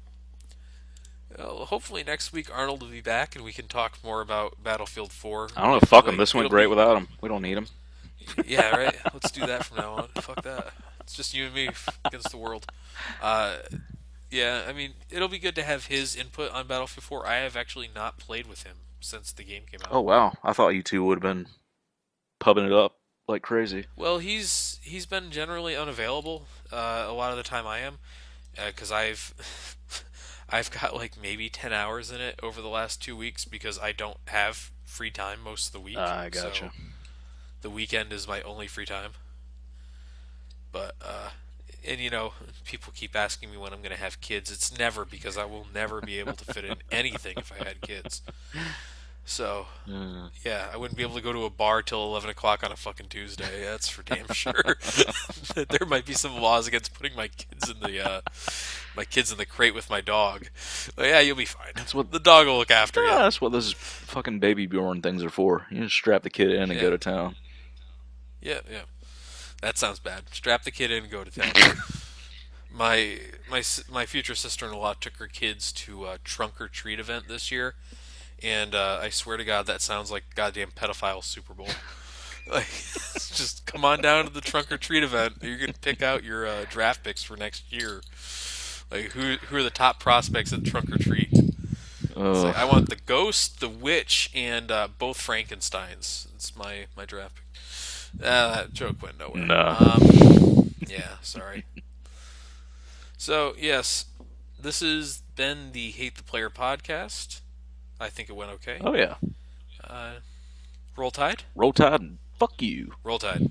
hopefully next week Arnold will be back and we can talk more about Battlefield 4. I don't know. Fuck him. Like, This went it'll great be- without him. We don't need him. Yeah, right? Let's do that from now on. Fuck that. It's just you and me against the world. Yeah, I mean, it'll be good to have his input on Battlefield 4. I have actually not played with him since the game came out. Oh wow. I thought you two would have been pubbing it up like crazy. Well, he's been generally unavailable. A lot of the time I am, because I've got like maybe 10 hours in it over the last 2 weeks because I don't have free time most of the week. I gotcha. So the weekend is my only free time. But and people keep asking me when I'm going to have kids. It's never, because I will never be able to fit in anything if I had kids. So, yeah, I wouldn't be able to go to a bar till 11 o'clock on a fucking Tuesday. That's for damn sure. There might be some laws against putting my kids in the crate with my dog. But yeah, you'll be fine. That's what- the dog will look after Yeah, you. that's what those fucking baby born things are for. You just strap the kid in and Yeah. go to town. Yeah. That sounds bad. Strap the kid in and go to town. My future sister-in-law took her kids to a trunk or treat event this year, and I swear to God, that sounds like goddamn pedophile Super Bowl. Like, just come on down to the trunk or treat event. You're gonna pick out your draft picks for next year. Like, who are the top prospects at trunk or treat? It's like, I want the Ghost, the Witch, and both Frankensteins. It's my draft pick. That joke went nowhere. Nah. Yeah, sorry. So, yes, this has been the Hate the Player podcast. I think it went okay. Oh yeah. Roll Tide? Roll Tide and fuck you. Roll Tide.